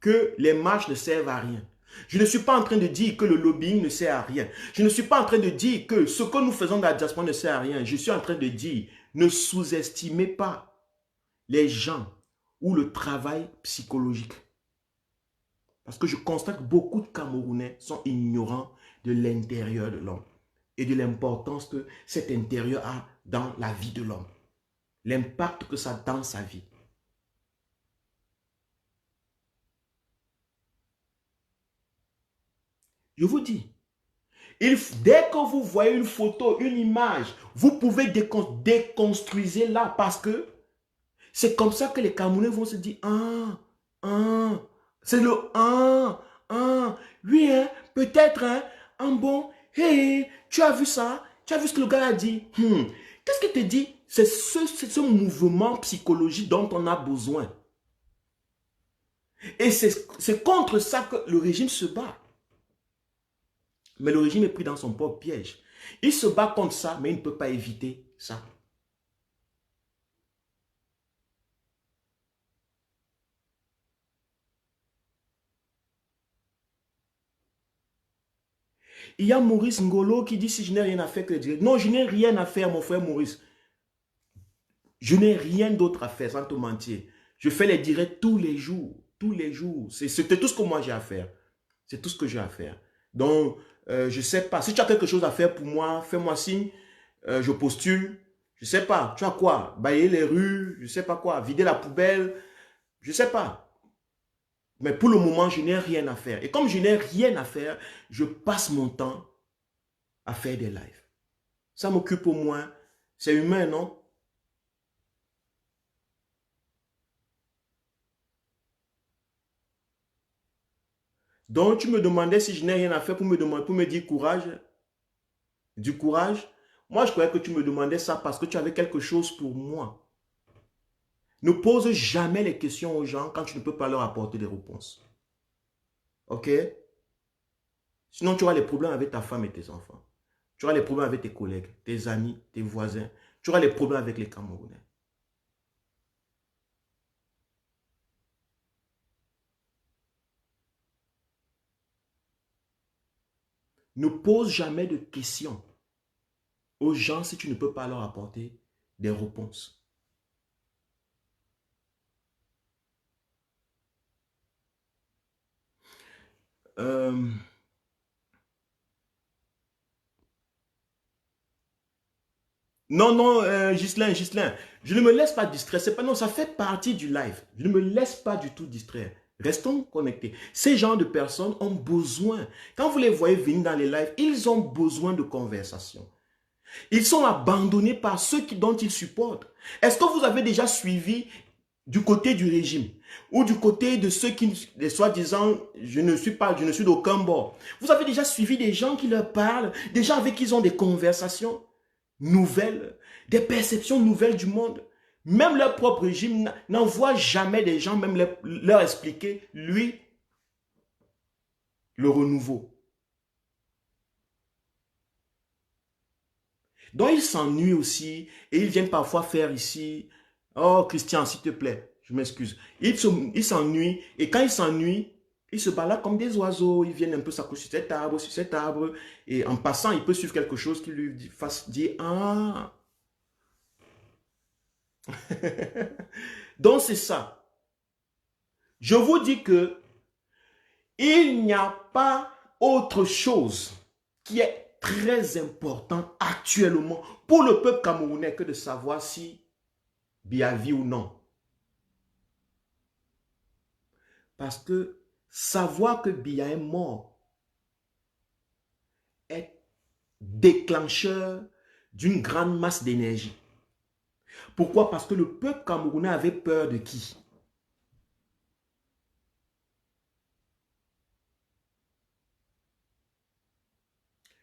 que les marches ne servent à rien. Je ne suis pas en train de dire que le lobbying ne sert à rien. Je ne suis pas en train de dire que ce que nous faisons dans la diaspora ne sert à rien. Je suis en train de dire, ne sous-estimez pas les gens ou le travail psychologique. Parce que je constate que beaucoup de Camerounais sont ignorants de l'intérieur de l'homme et de l'importance que cet intérieur a dans la vie de l'homme. L'impact que ça a dans sa vie. Je vous dis, Dès que vous voyez une photo, une image, vous pouvez déconstruire là parce que c'est comme ça que les Camerounais vont se dire, c'est le oui, hein, peut-être, hein, bon, hey, tu as vu ça? Tu as vu ce que le gars a dit? Qu'est-ce qu'il te dit? C'est ce mouvement psychologique dont on a besoin. Et c'est contre ça que le régime se bat. Mais le régime est pris dans son propre piège. Il se bat contre ça, mais il ne peut pas éviter ça. Il y a Maurice Ngolo qui dit si je n'ai rien à faire que le direct. Non, je n'ai rien à faire, mon frère Maurice. Je n'ai rien d'autre à faire, sans te mentir. Je fais les directs tous les jours. Tous les jours. C'était tout ce que moi j'ai à faire. C'est tout ce que j'ai à faire. Donc, je ne sais pas. Si tu as quelque chose à faire pour moi, fais-moi signe. Je postule. Je ne sais pas. Tu as quoi? Bailler les rues, je ne sais pas quoi. Vider la poubelle. Je ne sais pas. Mais pour le moment, je n'ai rien à faire. Et comme je n'ai rien à faire, je passe mon temps à faire des lives. Ça m'occupe au moins. C'est humain, non? Donc, tu me demandais si je n'ai rien à faire pour me dire courage. Du courage. Moi, je croyais que tu me demandais ça parce que tu avais quelque chose pour moi. Ne pose jamais les questions aux gens quand tu ne peux pas leur apporter des réponses. Ok? Sinon, tu auras les problèmes avec ta femme et tes enfants. Tu auras les problèmes avec tes collègues, tes amis, tes voisins. Tu auras les problèmes avec les Camerounais. Ne pose jamais de questions aux gens si tu ne peux pas leur apporter des réponses. Non, non, Ghislain, je ne me laisse pas distraire. C'est pas, non, ça fait partie du live. Je ne me laisse pas du tout distraire. Restons connectés. Ces genres de personnes ont besoin. Quand vous les voyez venir dans les lives, ils ont besoin de conversation. Ils sont abandonnés par ceux dont ils supportent. Est-ce que vous avez déjà suivi du côté du régime ou du côté de ceux qui, les soi-disant, je ne suis d'aucun bord. Vous avez déjà suivi des gens qui leur parlent, des gens avec qui ils ont des conversations nouvelles, des perceptions nouvelles du monde. Même leur propre régime n'envoie jamais des gens même leur expliquer, lui, le renouveau. Donc ils s'ennuient aussi et ils viennent parfois faire ici, oh Christian, s'il te plaît, je m'excuse. Ils s'ennuient et quand ils s'ennuient, ils se baladent comme des oiseaux, ils viennent un peu s'accrocher sur cet arbre et en passant, il peut suivre quelque chose qui lui fasse dire, ah. Donc c'est ça. Je vous dis que il n'y a pas autre chose qui est très important actuellement pour le peuple camerounais que de savoir si Biya vit ou non. Parce que savoir que Biya est mort est déclencheur d'une grande masse d'énergie. Pourquoi? Parce que le peuple camerounais avait peur de qui?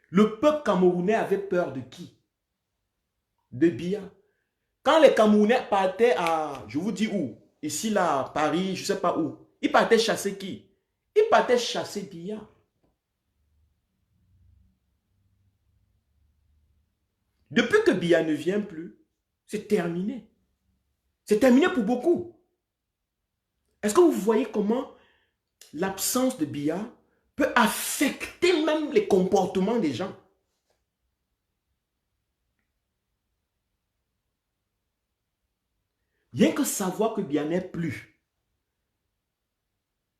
Le peuple camerounais avait peur de qui? De Biya. Quand les Camerounais partaient à, je vous dis où, ici là, à Paris, je ne sais pas où, ils partaient chasser qui? Ils partaient chasser Biya. Depuis que Biya ne vient plus, c'est terminé. C'est terminé pour beaucoup. Est-ce que vous voyez comment l'absence de Biya peut affecter même les comportements des gens? Rien que savoir que Biya n'est plus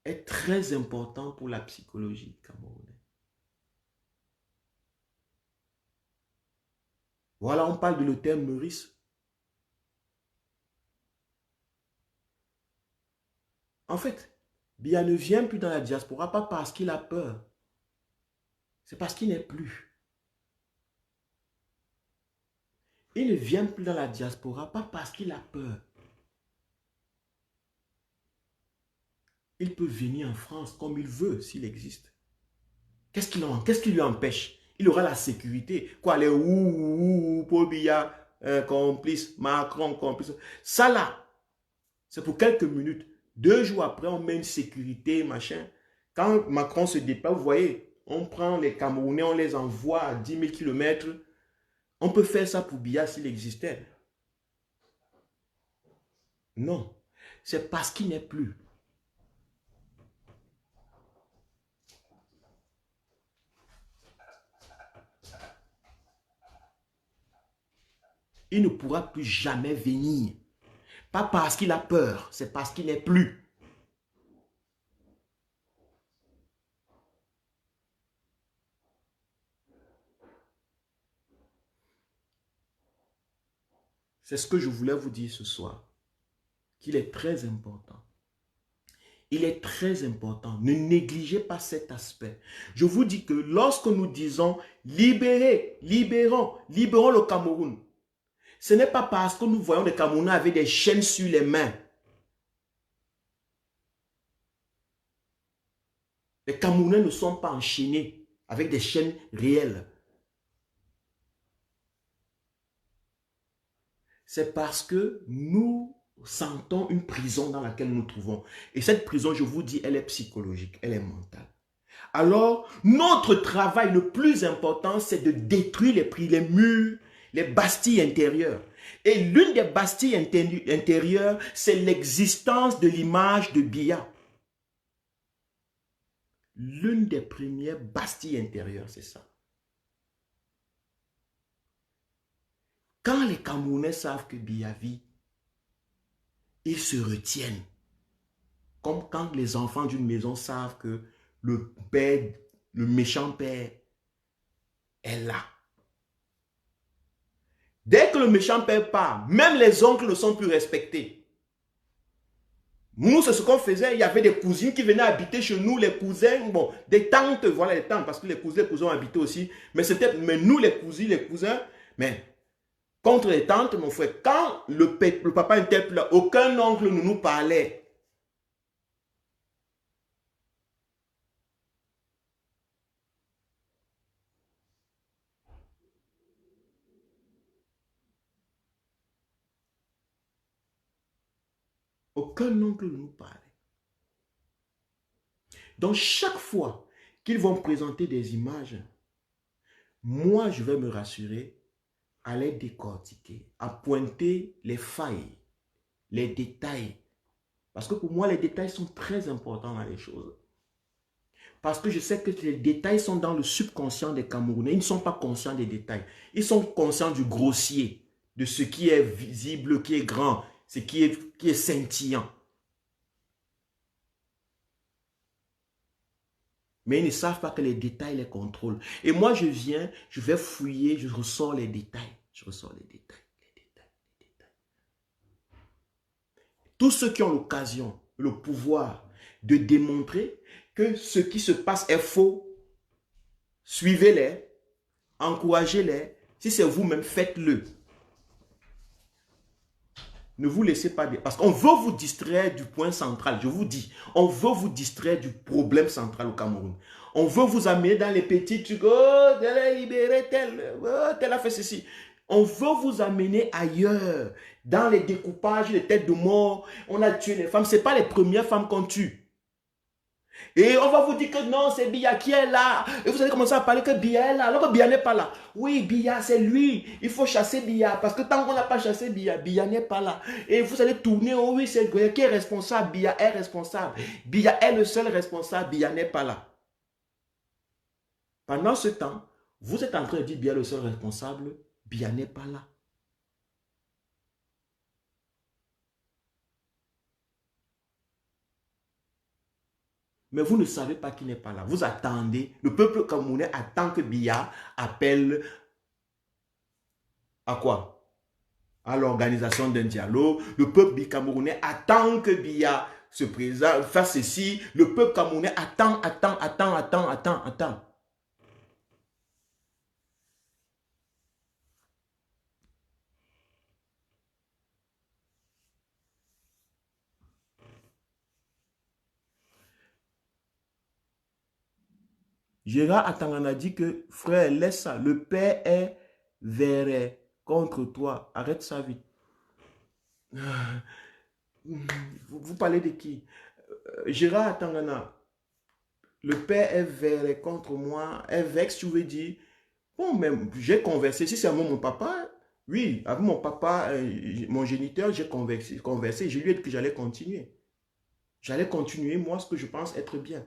est très important pour la psychologie camerounaise. Voilà, on parle de le terme Maurice. En fait, Biya ne vient plus dans la diaspora pas parce qu'il a peur. C'est parce qu'il n'est plus. Il ne vient plus dans la diaspora, pas parce qu'il a peur. Il peut venir en France comme il veut, s'il existe. Qu'est-ce qui lui empêche? Il aura la sécurité. Quoi, les Paul Biya, complice, Macron, complice. Ça là, c'est pour quelques minutes. 2 jours après, on met une sécurité, machin. Quand Macron se déplace, vous voyez, on prend les Camerounais, on les envoie à 10 000 km. On peut faire ça pour Biya s'il existait. Non, c'est parce qu'il n'est plus. Il ne pourra plus jamais venir. Pas parce qu'il a peur, c'est parce qu'il n'est plus. C'est ce que je voulais vous dire ce soir. Qu'il est très important. Il est très important. Ne négligez pas cet aspect. Je vous dis que lorsque nous disons libérez, libérons le Cameroun, ce n'est pas parce que nous voyons des Camerounais avec des chaînes sur les mains. Les Camerounais ne sont pas enchaînés avec des chaînes réelles. C'est parce que nous sentons une prison dans laquelle nous nous trouvons. Et cette prison, je vous dis, elle est psychologique, elle est mentale. Alors, notre travail le plus important, c'est de détruire les murs, les bastilles intérieures. Et l'une des bastilles intérieures, c'est l'existence de l'image de Biya. L'une des premières bastilles intérieures, c'est ça. Quand les Camerounais savent que Biya vit, ils se retiennent. Comme quand les enfants d'une maison savent que le père, le méchant père, est là. Dès que le méchant père part, même les oncles ne sont plus respectés. Nous, c'est ce qu'on faisait. Il y avait des cousines qui venaient habiter chez nous, les cousins, bon, des tantes, voilà les tantes, parce que les cousins ont habité aussi. Mais nous, les cousins, mais contre les tantes, mon frère, quand le papa était là, aucun oncle ne nous parlait. Aucun oncle ne nous parlait. Donc, chaque fois qu'ils vont présenter des images, moi, je vais me rassurer à les décortiquer, à pointer les failles, les détails. Parce que pour moi, les détails sont très importants dans les choses. Parce que je sais que les détails sont dans le subconscient des Camerounais. Ils ne sont pas conscients des détails. Ils sont conscients du grossier, de ce qui est visible, qui est grand, ce qui est scintillant. Mais ils ne savent pas que les détails les contrôlent. Et moi, je viens, je vais fouiller, je ressors les détails. Je ressors les détails, les détails, les détails. Tous ceux qui ont l'occasion, le pouvoir de démontrer que ce qui se passe est faux, suivez-les, encouragez-les. Si c'est vous-même, faites-le. Ne vous laissez pas... Parce qu'on veut vous distraire du point central, je vous dis. On veut vous distraire du problème central au Cameroun. On veut vous amener dans les petits trucs. Oh, elle est libérée, tel a fait ceci. On veut vous amener ailleurs. Dans les découpages, les têtes de mort. On a tué les femmes. Ce n'est pas les premières femmes qu'on tue. Et on va vous dire que non, c'est Biya qui est là. Et vous allez commencer à parler que Biya est là, alors que Biya n'est pas là. Oui, Biya, c'est lui. Il faut chasser Biya. Parce que tant qu'on n'a pas chassé Biya, Biya n'est pas là. Et vous allez tourner, oh oui, c'est qui est responsable. Biya est responsable. Biya est le seul responsable. Biya n'est pas là. Pendant ce temps, vous êtes en train de dire Biya est le seul responsable. Biya n'est pas là. Mais vous ne savez pas qui n'est pas là. Vous attendez. Le peuple camerounais attend que Biya appelle à quoi? À l'organisation d'un dialogue. Le peuple camerounais attend que Biya se présente, fasse ceci. Le peuple camerounais attend. Gérard Atangana dit que, frère, laisse ça. Le père est verré contre toi. Arrête ça vite. Vous parlez de qui? Gérard Atangana, le père est verré contre moi. Est vexe, tu veux dire. Bon, même, j'ai conversé. Si c'est moi, mon papa, oui, avec mon papa, mon géniteur, j'ai conversé. Je lui ai dit que j'allais continuer. J'allais continuer, moi, ce que je pense être bien.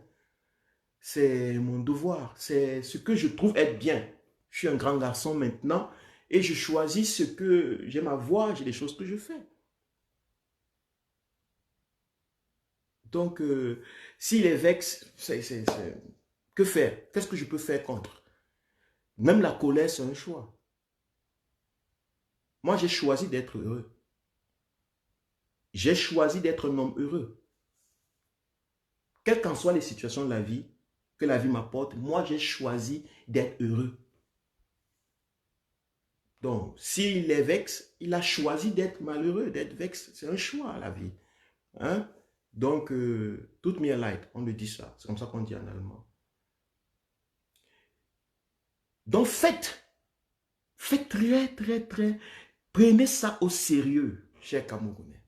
C'est mon devoir. C'est ce que je trouve être bien. Je suis un grand garçon maintenant et je choisis ce que j'ai ma voix, j'ai des choses que je fais. Donc, s'il est vexe, que faire? Qu'est-ce que je peux faire contre? Même la colère, c'est un choix. Moi, j'ai choisi d'être heureux. J'ai choisi d'être un homme heureux. Quelles qu'en soient les situations de la vie, que la vie m'apporte, moi, j'ai choisi d'être heureux. Donc, s'il est vexe, il a choisi d'être malheureux, d'être vexe. C'est un choix, la vie. Hein? Donc, tut mir leid, on le dit ça. C'est comme ça qu'on dit en allemand. Donc, faites très, prenez ça au sérieux, chers Camerounais.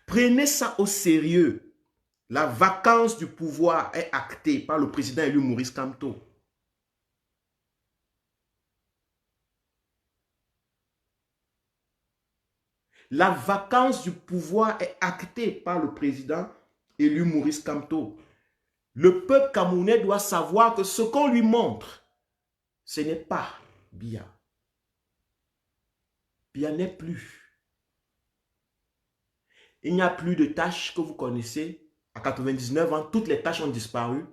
Prenez ça au sérieux. La vacance du pouvoir est actée par le président élu Maurice Kamto. La vacance du pouvoir est actée par le président élu Maurice Kamto. Le peuple camerounais doit savoir que ce qu'on lui montre, ce n'est pas Biya. Biya n'est plus. Il n'y a plus de tâches que vous connaissez. À 99 ans, toutes les tâches ont disparu.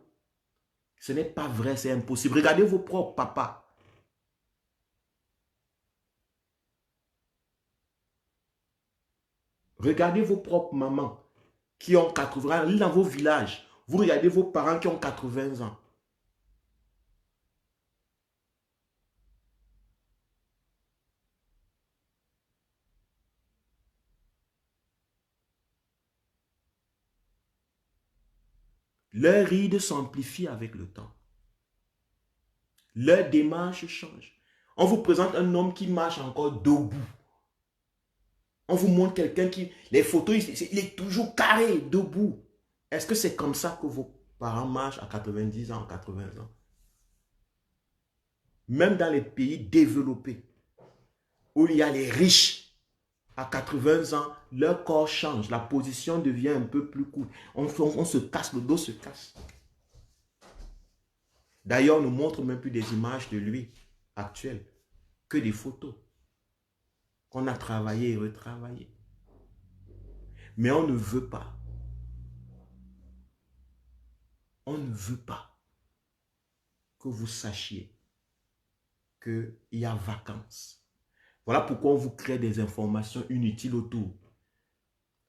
Ce n'est pas vrai, c'est impossible. Regardez vos propres papas. Regardez vos propres mamans qui ont 80 ans. Dans vos villages, vous regardez vos parents qui ont 80 ans. Leurs rides s'amplifient avec le temps. Leur démarche change. On vous présente un homme qui marche encore debout. On vous montre quelqu'un qui... Les photos, il est toujours carré, debout. Est-ce que c'est comme ça que vos parents marchent à 90 ans, 80 ans? Même dans les pays développés, où il y a les riches, à 80 ans, leur corps change. La position devient un peu plus courte. On se casse, le dos se casse. D'ailleurs, on ne montre même plus des images de lui actuel, que des photos qu'on a travaillé et retravaillé. Mais on ne veut pas. On ne veut pas que vous sachiez qu'il y a vacances. Voilà pourquoi on vous crée des informations inutiles autour.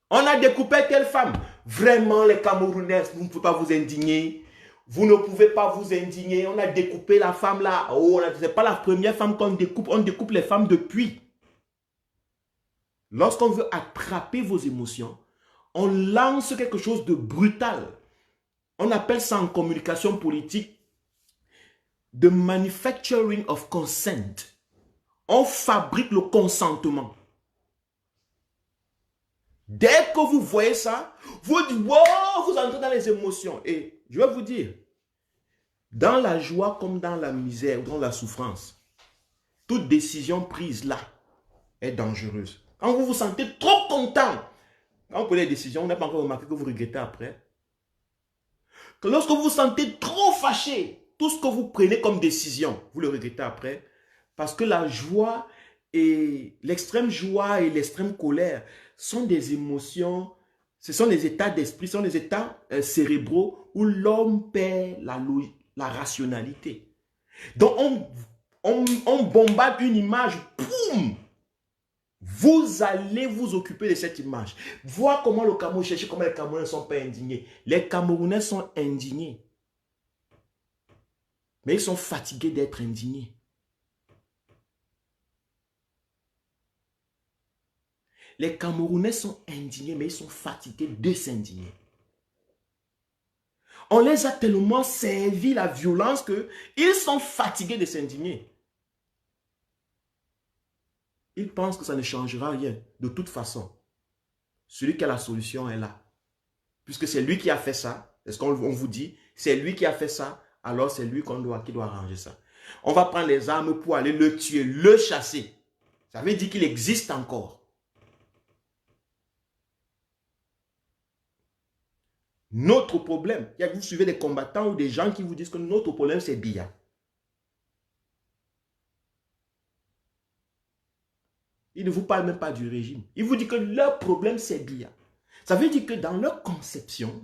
On a découpé telle femme. Vraiment, les Camerounais, vous ne pouvez pas vous indigner. Vous ne pouvez pas vous indigner. On a découpé la femme là. Oh, ce n'est pas la première femme qu'on découpe. On découpe les femmes depuis. Lorsqu'on veut attraper vos émotions, on lance quelque chose de brutal. On appelle ça en communication politique the manufacturing of consent. On fabrique le consentement. Dès que vous voyez ça, vous dites, wow, vous entrez dans les émotions. Et je vais vous dire, dans la joie comme dans la misère ou dans la souffrance, toute décision prise là est dangereuse. Quand vous vous sentez trop content, quand vous prenez des décisions, on n'a pas encore remarqué que vous regrettez après. Que lorsque vous vous sentez trop fâché, tout ce que vous prenez comme décision, vous le regrettez après. Parce que la joie et l'extrême joie et l'extrême colère sont des émotions, ce sont des états d'esprit, ce sont des états cérébraux où l'homme perd la rationalité. Donc on bombarde une image, boum! Vous allez vous occuper de cette image. Voir comment le Cameroun cherche, comment les Camerounais ne sont pas indignés. Les Camerounais sont indignés. Mais ils sont fatigués d'être indignés. Les Camerounais sont indignés, mais ils sont fatigués de s'indigner. On les a tellement servi la violence qu'ils sont fatigués de s'indigner. Ils pensent que ça ne changera rien. De toute façon, celui qui a la solution est là. Puisque c'est lui qui a fait ça, c'est ce qu'on vous dit, c'est lui qui a fait ça, alors c'est lui qui doit arranger ça. On va prendre les armes pour aller le tuer, le chasser. Ça veut dire qu'il existe encore. Notre problème, vous suivez des combattants ou des gens qui vous disent que notre problème c'est Biya. Ils ne vous parlent même pas du régime. Ils vous disent que leur problème c'est Biya. Ça veut dire que dans leur conception,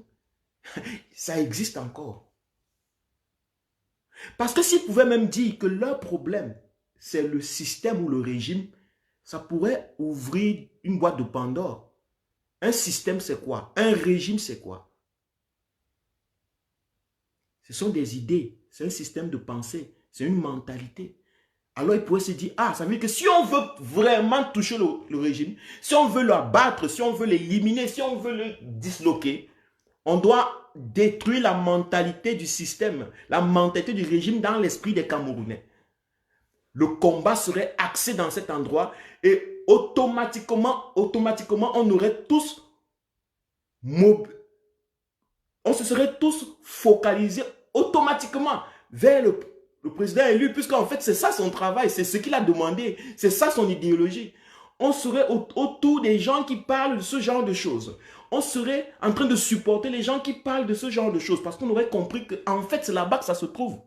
ça existe encore. Parce que s'ils pouvaient même dire que leur problème, c'est le système ou le régime, ça pourrait ouvrir une boîte de Pandore. Un système, c'est quoi? Un régime, c'est quoi? Ce sont des idées, c'est un système de pensée, c'est une mentalité. Alors ils pourraient se dire, ah, ça veut dire que si on veut vraiment toucher le régime, si on veut l'abattre, si on veut l'éliminer, si on veut le disloquer, on doit détruire la mentalité du système, la mentalité du régime dans l'esprit des Camerounais. Le combat serait axé dans cet endroit et automatiquement, on aurait tous, on se serait tous focalisés automatiquement vers le président élu, puisqu'en fait, c'est ça son travail, c'est ce qu'il a demandé, c'est ça son idéologie. On serait autour des gens qui parlent de ce genre de choses. On serait en train de supporter les gens qui parlent de ce genre de choses, parce qu'on aurait compris qu'en fait, c'est là-bas que ça se trouve.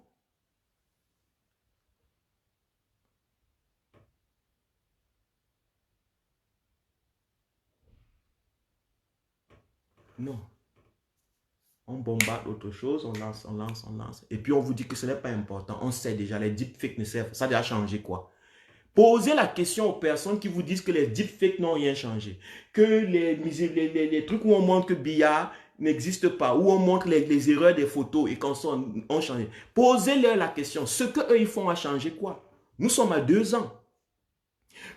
Non. On bombarde autre chose, on lance, on lance, on lance. Et puis on vous dit que ce n'est pas important. On sait déjà, les deepfakes ne servent. Ça a déjà changé quoi? Posez la question aux personnes qui vous disent que les deepfakes n'ont rien changé. Que les trucs où on montre que Biya n'existe pas, où on montre les erreurs des photos et qu'on ont changé. Posez-leur la question. Ce qu'eux ils font a changé quoi? Nous sommes à 2 ans.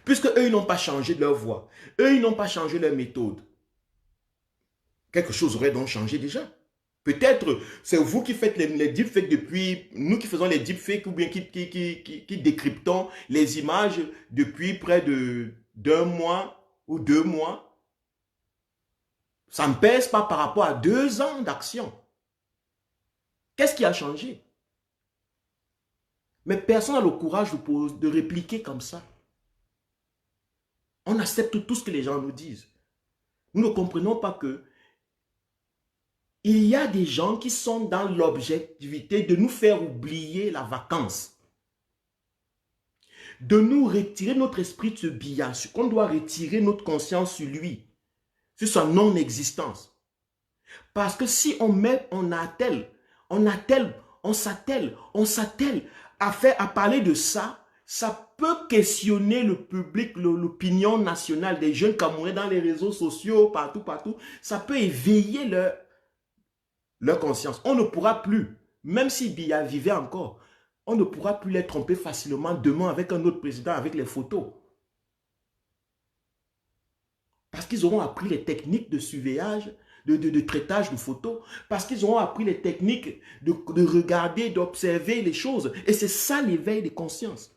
Puisque eux ils n'ont pas changé leur voix. Eux ils n'ont pas changé leur méthode. Quelque chose aurait donc changé déjà. Peut-être c'est vous qui faites les deepfakes depuis, nous qui faisons les deepfakes ou bien qui décryptons les images depuis près d'un mois ou 2 mois. Ça ne pèse pas par rapport à 2 ans d'action. Qu'est-ce qui a changé? Mais personne n'a le courage de répliquer comme ça. On accepte tout ce que les gens nous disent. Nous ne comprenons pas que il y a des gens qui sont dans l'objectivité de nous faire oublier la vacance. De nous retirer notre esprit de ce Biya, qu'on doit retirer notre conscience sur lui, sur sa non-existence. Parce que si on s'attelle à parler de ça, ça peut questionner le public, l'opinion nationale des jeunes Camerounais dans les réseaux sociaux, partout. Ça peut éveiller leur conscience. On ne pourra plus, même si Biya vivait encore, on ne pourra plus les tromper facilement demain avec un autre président, avec les photos. Parce qu'ils auront appris les techniques de surveillage, de traitage de photos, parce qu'ils auront appris les techniques de regarder, d'observer les choses. Et c'est ça l'éveil des consciences.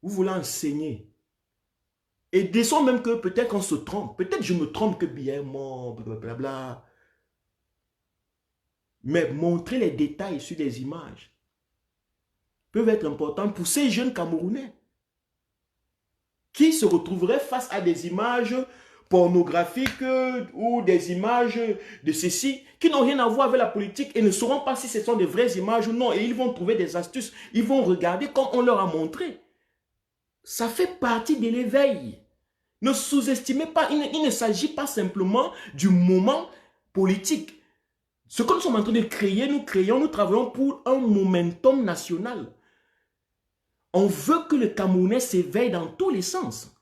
Vous voulez enseigner. Et disons même que peut-être qu'on se trompe. Peut-être je me trompe que Biya est mort, blablabla. Mais montrer les détails sur des images peuvent être importants pour ces jeunes Camerounais qui se retrouveraient face à des images pornographiques ou des images de ceci qui n'ont rien à voir avec la politique et ne sauront pas si ce sont des vraies images ou non. Et ils vont trouver des astuces. Ils vont regarder comme on leur a montré. Ça fait partie de l'éveil. Ne sous-estimez pas, il ne s'agit pas simplement du moment politique. Ce que nous sommes en train de créer, nous travaillons pour un momentum national. On veut que le Camerounais s'éveille dans tous les sens.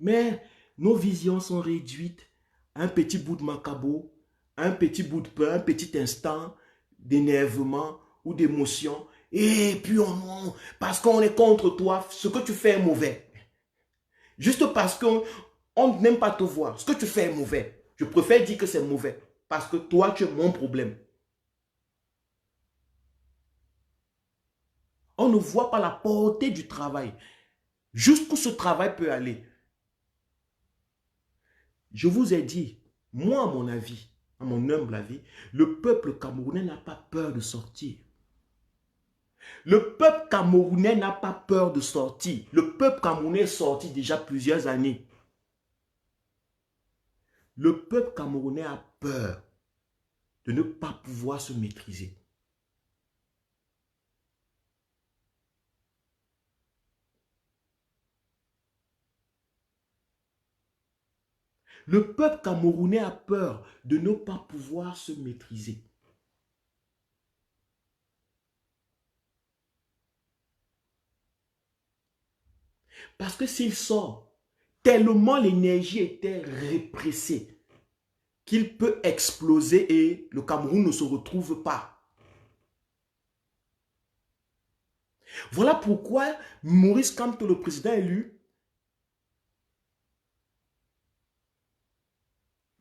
Mais nos visions sont réduites à un petit bout de macabo, un petit bout de pain, un petit instant d'énervement ou d'émotion. Et puis, parce qu'on est contre toi, ce que tu fais est mauvais. Juste parce qu'on n'aime pas te voir, ce que tu fais est mauvais. Je préfère dire que c'est mauvais. Parce que toi, tu es mon problème. On ne voit pas la portée du travail. Jusqu'où ce travail peut aller. Je vous ai dit, moi, à mon avis, à mon humble avis, le peuple camerounais n'a pas peur de sortir. Le peuple camerounais n'a pas peur de sortir. Le peuple camerounais est sorti déjà plusieurs années. Le peuple camerounais a peur de ne pas pouvoir se maîtriser. Le peuple camerounais a peur de ne pas pouvoir se maîtriser. Parce que s'il sort, tellement l'énergie était répressée qu'il peut exploser et le Cameroun ne se retrouve pas. Voilà pourquoi Maurice Kamto, le président élu,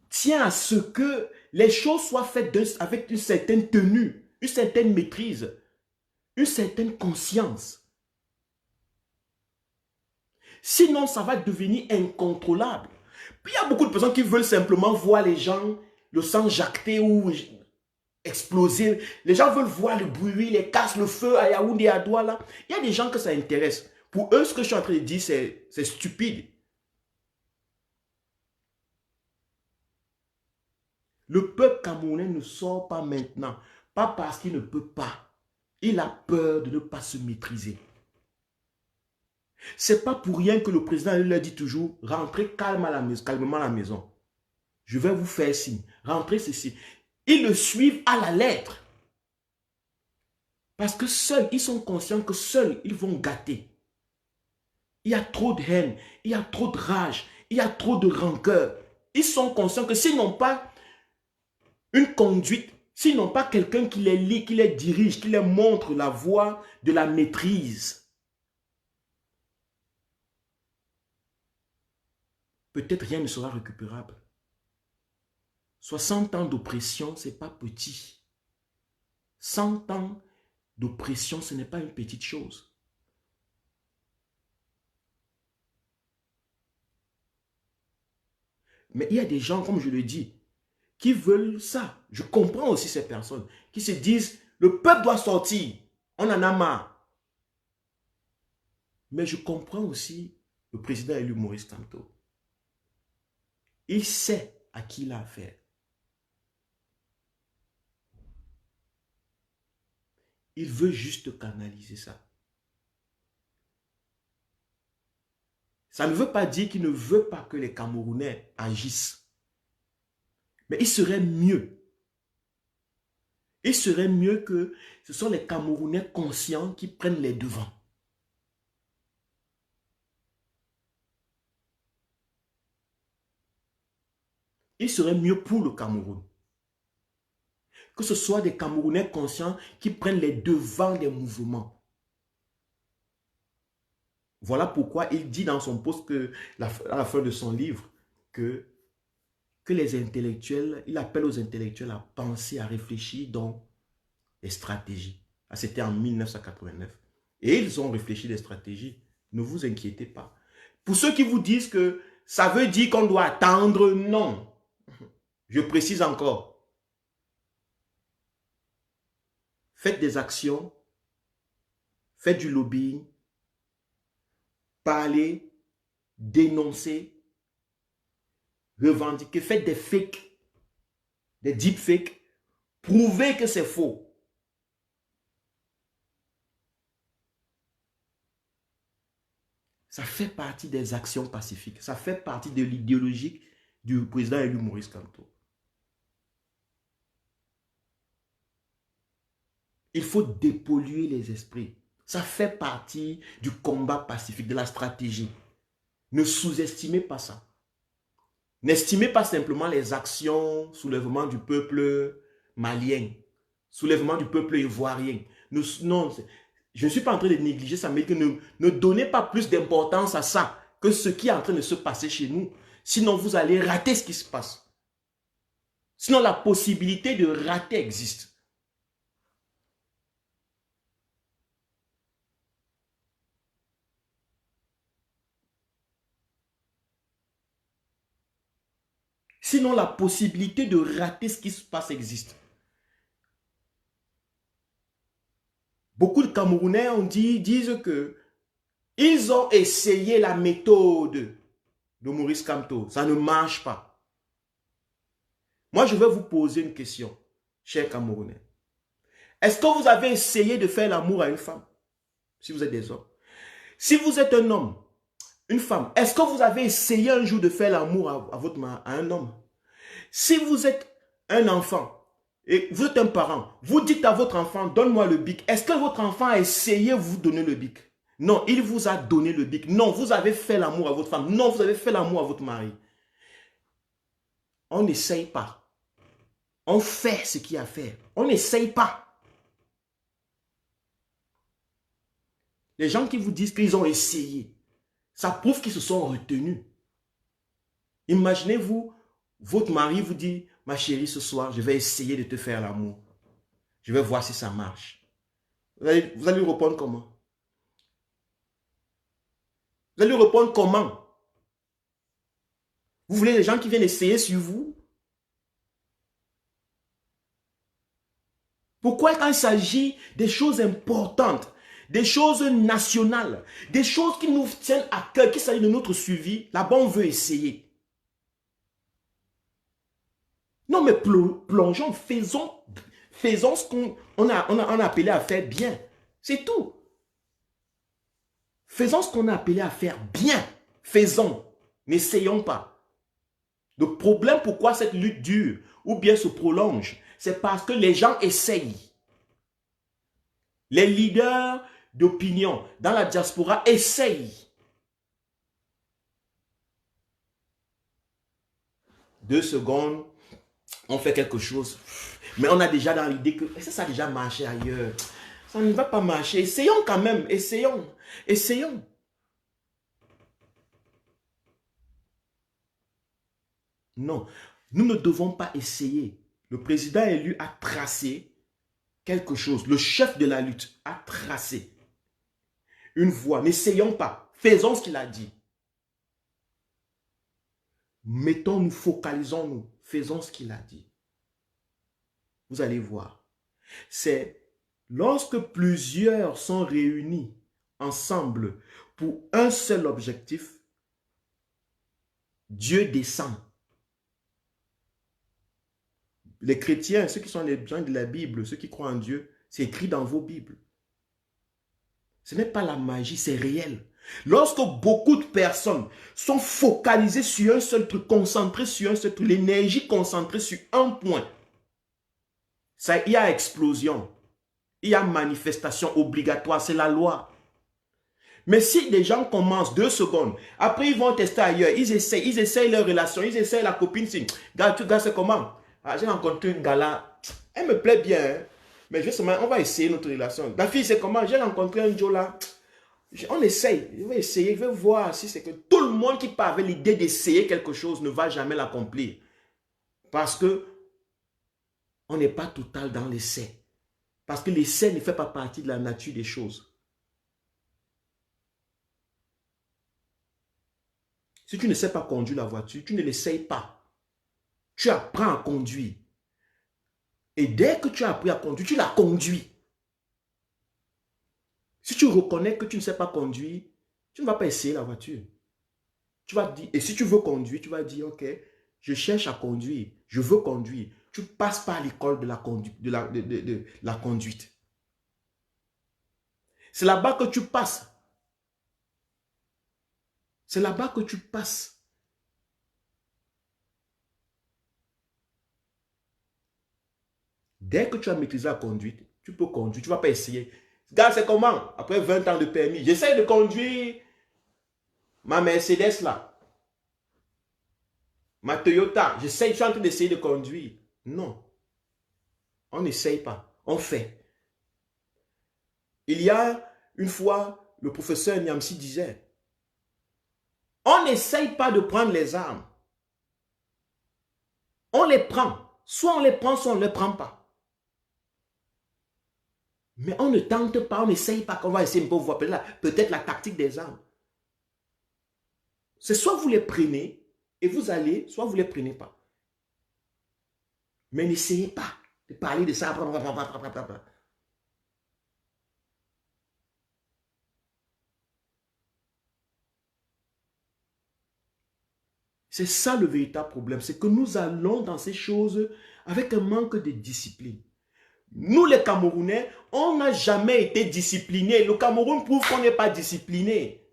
tient à ce que les choses soient faites avec une certaine tenue, une certaine maîtrise, une certaine conscience. Sinon, ça va devenir incontrôlable. Puis, il y a beaucoup de personnes qui veulent simplement voir les gens, le sang jacter ou exploser. Les gens veulent voir le bruit, les casses, le feu à Yaoundé, à Douala. Il y a des gens que ça intéresse. Pour eux, ce que je suis en train de dire, c'est stupide. Le peuple camerounais ne sort pas maintenant. Pas parce qu'il ne peut pas. Il a peur de ne pas se maîtriser. C'est pas pour rien que le président leur dit toujours, rentrez calmement à la maison. Je vais vous faire signe. Rentrez ceci. Ils le suivent à la lettre. Parce que seuls, ils sont conscients que seuls, ils vont gâter. Il y a trop de haine, il y a trop de rage, il y a trop de rancœur. Ils sont conscients que s'ils n'ont pas une conduite, s'ils n'ont pas quelqu'un qui les lit, qui les dirige, qui les montre la voie de la maîtrise, peut-être rien ne sera récupérable. 60 ans d'oppression, ce n'est pas petit. 100 ans d'oppression, ce n'est pas une petite chose. Mais il y a des gens, comme je le dis, qui veulent ça. Je comprends aussi ces personnes qui se disent, le peuple doit sortir, on en a marre. Mais je comprends aussi le président élu Maurice Kamto. Il sait à qui il a affaire. Il veut juste canaliser ça. Ça ne veut pas dire qu'il ne veut pas que les Camerounais agissent. Mais il serait mieux. Il serait mieux que ce sont les Camerounais conscients qui prennent les devants. Il serait mieux pour le Cameroun que ce soit des Camerounais conscients qui prennent les devants des mouvements. Voilà pourquoi il dit dans son post à la fin de son livre que les intellectuels, il appelle aux intellectuels à penser, à réfléchir dans les stratégies. C'était en 1989. Et ils ont réfléchi des stratégies. Ne vous inquiétez pas. Pour ceux qui vous disent que ça veut dire qu'on doit attendre, non. Je précise encore. Faites des actions, faites du lobbying, parlez, dénoncez, revendiquez, faites des fakes, des deepfakes, prouvez que c'est faux. Ça fait partie des actions pacifiques, ça fait partie de l'idéologie du président élu Maurice Kamto. Il faut dépolluer les esprits. Ça fait partie du combat pacifique, de la stratégie. Ne sous-estimez pas ça. N'estimez pas simplement les actions, soulèvement du peuple malien, soulèvement du peuple ivoirien. Non, je ne suis pas en train de négliger ça, mais que ne donnez pas plus d'importance à ça que ce qui est en train de se passer chez nous. Sinon, vous allez rater ce qui se passe. Sinon, la possibilité de rater existe. Sinon, la possibilité de rater ce qui se passe existe. Beaucoup de Camerounais disent que ils ont essayé la méthode de Maurice Kamto. Ça ne marche pas. Moi, je vais vous poser une question, chers Camerounais. Est-ce que vous avez essayé de faire l'amour à une femme? Si vous êtes des hommes. Si vous êtes un homme, une femme, est-ce que vous avez essayé un jour de faire l'amour à un homme? Si vous êtes un enfant et vous êtes un parent, vous dites à votre enfant, donne-moi le bic. Est-ce que votre enfant a essayé de vous donner le bic? Non, il vous a donné le bic. Non, vous avez fait l'amour à votre femme. Non, vous avez fait l'amour à votre mari. On n'essaye pas. On fait ce qu'il y a à faire. On n'essaye pas. Les gens qui vous disent qu'ils ont essayé, ça prouve qu'ils se sont retenus. Imaginez-vous, votre mari vous dit, ma chérie, ce soir, je vais essayer de te faire l'amour. Je vais voir si ça marche. Vous allez lui répondre comment? Vous allez lui répondre comment? Vous voulez les gens qui viennent essayer sur vous? Pourquoi quand il s'agit des choses importantes, des choses nationales, des choses qui nous tiennent à cœur, qui s'agit de notre suivi, là-bas on veut essayer? Non mais plongeons, faisons ce qu'on a appelé à faire bien. C'est tout. Faisons ce qu'on a appelé à faire bien. Faisons. N'essayons pas. Le problème pourquoi cette lutte dure ou bien se prolonge, c'est parce que les gens essayent. Les leaders d'opinion dans la diaspora essayent. 2 secondes, on fait quelque chose. Mais on a déjà dans l'idée que ça a déjà marché ailleurs. Ça ne va pas marcher. Essayons quand même. Essayons. Essayons. Non. Nous ne devons pas essayer. Le président élu a tracé quelque chose. Le chef de la lutte a tracé une voie. N'essayons pas. Faisons ce qu'il a dit. Mettons-nous, focalisons-nous. Faisons ce qu'il a dit. Vous allez voir. C'est lorsque plusieurs sont réunis ensemble pour un seul objectif, Dieu descend. Les chrétiens, ceux qui sont les gens de la Bible, ceux qui croient en Dieu, c'est écrit dans vos Bibles. Ce n'est pas la magie, c'est réel. Lorsque beaucoup de personnes sont focalisées sur un seul truc, concentrées sur un seul truc, l'énergie concentrée sur un point, ça, il y a explosion, il y a manifestation obligatoire, c'est la loi. Mais si des gens commencent 2 secondes, après ils vont tester ailleurs, ils essayent leur relation, ils essayent la copine, regarde, tu regardes c'est comment? Ah, j'ai rencontré une gars là, elle me plaît bien, hein? Mais justement, on va essayer notre relation. La fille, c'est comment? J'ai rencontré un Joe là, on essaye, je vais essayer, je vais voir si c'est que tout le monde qui part avec l'idée d'essayer quelque chose ne va jamais l'accomplir. Parce que on n'est pas total dans l'essai. Parce que l'essai ne fait pas partie de la nature des choses. Si tu ne sais pas conduire la voiture, tu ne l'essayes pas. Tu apprends à conduire. Et dès que tu as appris à conduire, tu la conduis. Si tu reconnais que tu ne sais pas conduire, tu ne vas pas essayer la voiture. Tu vas dire, et si tu veux conduire, tu vas dire, ok, je cherche à conduire, je veux conduire. Tu passes par l'école de la conduite. C'est là-bas que tu passes. C'est là-bas que tu passes. Dès que tu as maîtrisé la conduite, tu peux conduire, tu ne vas pas essayer. Regarde, c'est comment? Après 20 ans de permis, j'essaie de conduire ma Mercedes là. Ma Toyota, je suis en train d'essayer de conduire. Non. On n'essaye pas, on fait. Il y a une fois, le professeur Niamsi disait, on n'essaye pas de prendre les armes. On les prend. Soit on les prend, soit on ne les prend pas. Mais on ne tente pas, on n'essaye pas, qu'on va essayer de voir peut-être la tactique des armes. C'est soit vous les prenez et vous allez, soit vous ne les prenez pas. Mais n'essayez pas de parler de ça. C'est ça le véritable problème. C'est que nous allons dans ces choses avec un manque de discipline. Nous les Camerounais, on n'a jamais été disciplinés. Le Cameroun prouve qu'on n'est pas discipliné.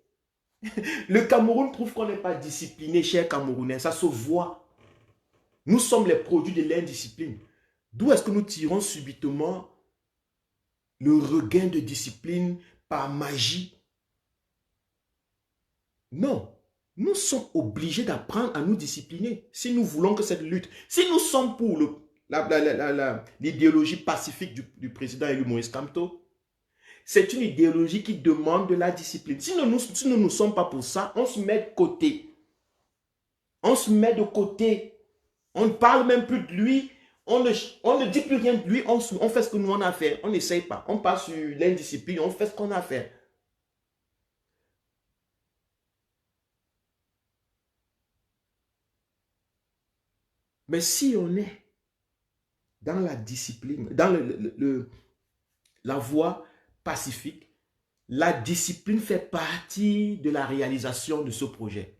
Le Cameroun prouve qu'on n'est pas discipliné, chers Camerounais. Ça se voit. Nous sommes les produits de l'indiscipline. D'où est-ce que nous tirons subitement le regain de discipline par magie? Non. Nous sommes obligés d'apprendre à nous discipliner si nous voulons que cette lutte, si nous sommes pour l'idéologie pacifique du président élu Moïse Kamto, c'est une idéologie qui demande de la discipline. Si nous ne sommes pas pour ça, on se met de côté. On se met de côté. On ne parle même plus de lui. On ne dit plus rien de lui. On fait ce que nous on a à faire. On n'essaye pas. On passe sur l'indiscipline. On fait ce qu'on a à faire. Mais si on est dans la discipline, dans la voie pacifique, la discipline fait partie de la réalisation de ce projet.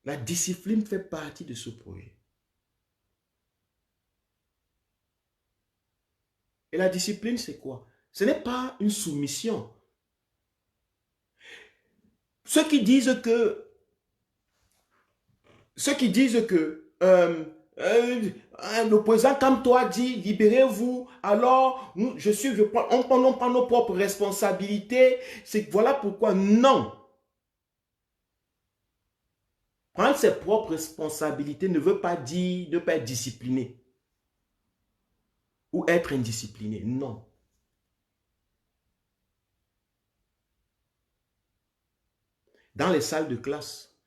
La discipline fait partie de ce projet. Et la discipline, c'est quoi? Ce n'est pas une soumission. Ceux qui disent que le président comme toi dit, libérez-vous, alors on prend nos propres responsabilités. Voilà pourquoi non. Prendre ses propres responsabilités ne veut pas dire ne pas être discipliné. Ou être indiscipliné, non. Dans les salles de classe,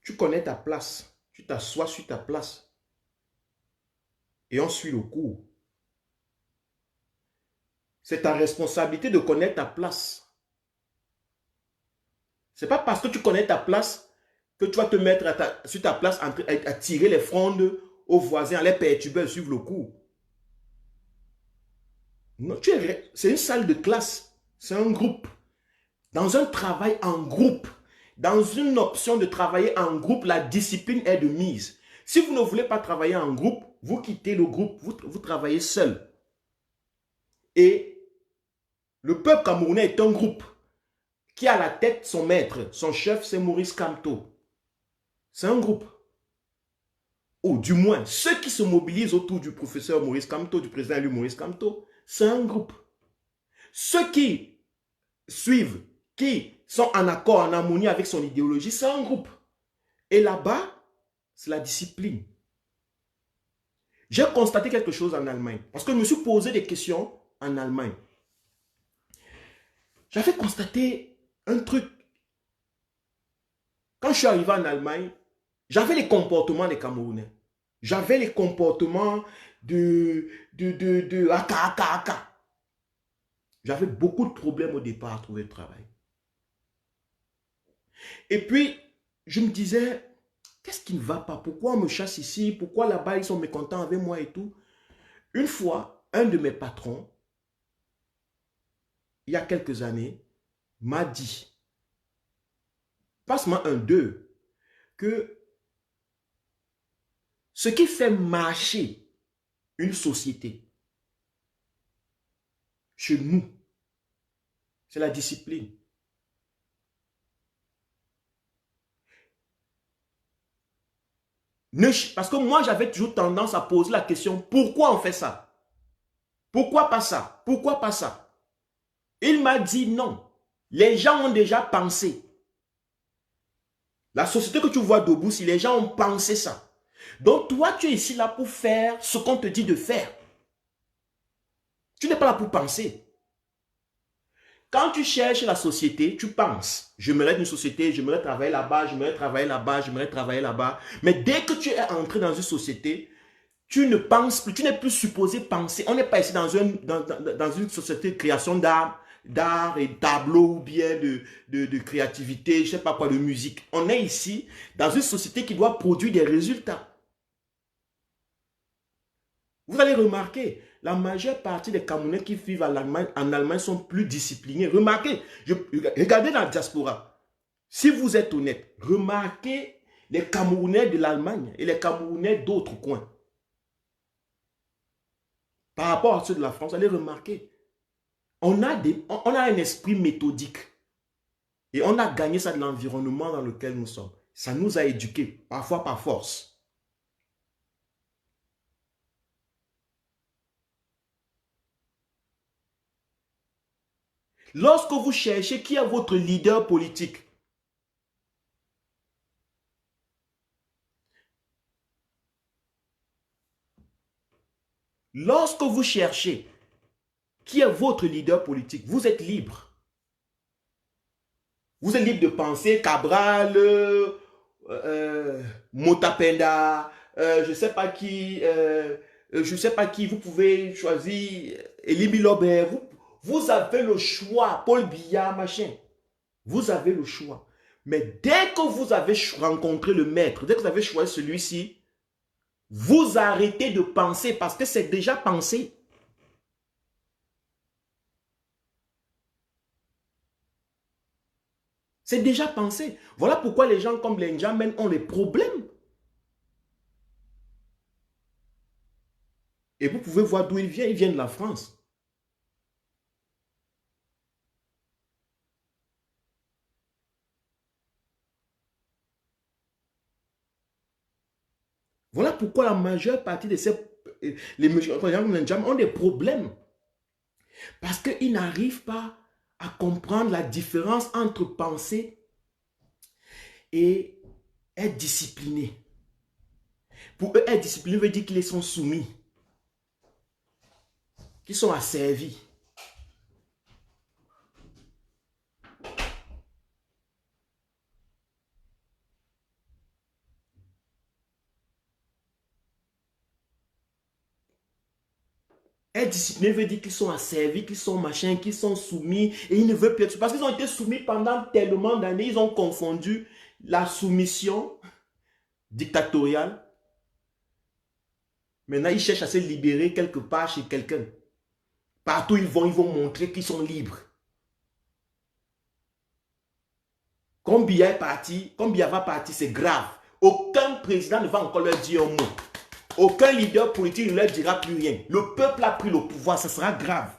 tu connais ta place, tu t'assois sur ta place et on suit le cours. C'est ta responsabilité de connaître ta place. Ce n'est pas parce que tu connais ta place que tu vas te mettre sur ta place à tirer les frondes aux voisins, à les perturber, à suivre le cours. Non, c'est une salle de classe, c'est un groupe. Dans un travail en groupe, dans une option de travailler en groupe, la discipline est de mise. Si vous ne voulez pas travailler en groupe, vous quittez le groupe, vous travaillez seul. Et le peuple camerounais est un groupe qui a à la tête son maître, son chef, c'est Maurice Kamto. C'est un groupe. Ou du moins, ceux qui se mobilisent autour du professeur Maurice Kamto, du président élu Maurice Kamto, c'est un groupe. Ceux qui suivent, qui sont en accord, en harmonie avec son idéologie, c'est un groupe. Et là-bas, c'est la discipline. J'ai constaté quelque chose en Allemagne, parce que je me suis posé des questions en Allemagne. J'avais constaté un truc. Quand je suis arrivé en Allemagne, j'avais les comportements des Camerounais. J'avais les comportements de aka. J'avais beaucoup de problèmes au départ à trouver le travail. Et puis, je me disais, qu'est-ce qui ne va pas? Pourquoi on me chasse ici? Pourquoi là-bas, ils sont mécontents avec moi et tout? Une fois, un de mes patrons, il y a quelques années, m'a dit, passe-moi un 2, que ce qui fait marcher une société, chez nous, c'est la discipline. Parce que moi, j'avais toujours tendance à poser la question, pourquoi on fait ça? Pourquoi pas ça? Pourquoi pas ça? Il m'a dit non. Les gens ont déjà pensé. La société que tu vois debout, si les gens ont pensé ça. Donc toi, tu es ici là pour faire ce qu'on te dit de faire. Tu n'es pas là pour penser. Quand tu cherches la société, tu penses. J'aimerais une société, j'aimerais travailler là-bas, j'aimerais travailler là-bas, j'aimerais travailler là-bas. Mais dès que tu es entré dans une société, tu ne penses plus, tu n'es plus supposé penser. On n'est pas ici dans une société de création d'art et tableaux ou bien de créativité, je ne sais pas quoi, de musique. On est ici dans une société qui doit produire des résultats. Vous allez remarquer, la majeure partie des Camerounais qui vivent en Allemagne sont plus disciplinés. Remarquez, regardez dans la diaspora. Si vous êtes honnête, remarquez les Camerounais de l'Allemagne et les Camerounais d'autres coins. Par rapport à ceux de la France, allez remarquer, on a un esprit méthodique. Et on a gagné ça de l'environnement dans lequel nous sommes. Ça nous a éduqués, parfois par force. Lorsque vous cherchez qui est votre leader politique, lorsque vous cherchez qui est votre leader politique, vous êtes libre. Vous êtes libre de penser Cabral, Motapenda, je ne sais pas qui, vous pouvez choisir Elie Bilobert. Vous avez le choix, Paul Biya, machin. Vous avez le choix. Mais dès que vous avez rencontré le maître, dès que vous avez choisi celui-ci, vous arrêtez de penser parce que c'est déjà pensé. C'est déjà pensé. Voilà pourquoi les gens comme les N'Djamène ont les problèmes. Et vous pouvez voir d'où il vient. Il vient de la France. Voilà pourquoi la majeure partie de les gens comme les N'Djamène ont des problèmes. Parce qu'ils n'arrivent pas à comprendre la différence entre penser et être discipliné. Pour eux, être discipliné veut dire qu'ils sont soumis, qu'ils sont asservis. Être discipliné veut dire qu'ils sont asservis, qu'ils sont machins, qu'ils sont soumis et ils ne veulent plus être soumis. Parce qu'ils ont été soumis pendant tellement d'années, ils ont confondu la soumission dictatoriale. Maintenant, ils cherchent à se libérer quelque part chez quelqu'un. Partout ils vont montrer qu'ils sont libres. Comme Biya est parti, comme Biya va partir, c'est grave. Aucun président ne va encore leur dire un mot. Aucun leader politique ne leur dira plus rien. Le peuple a pris le pouvoir, ça sera grave.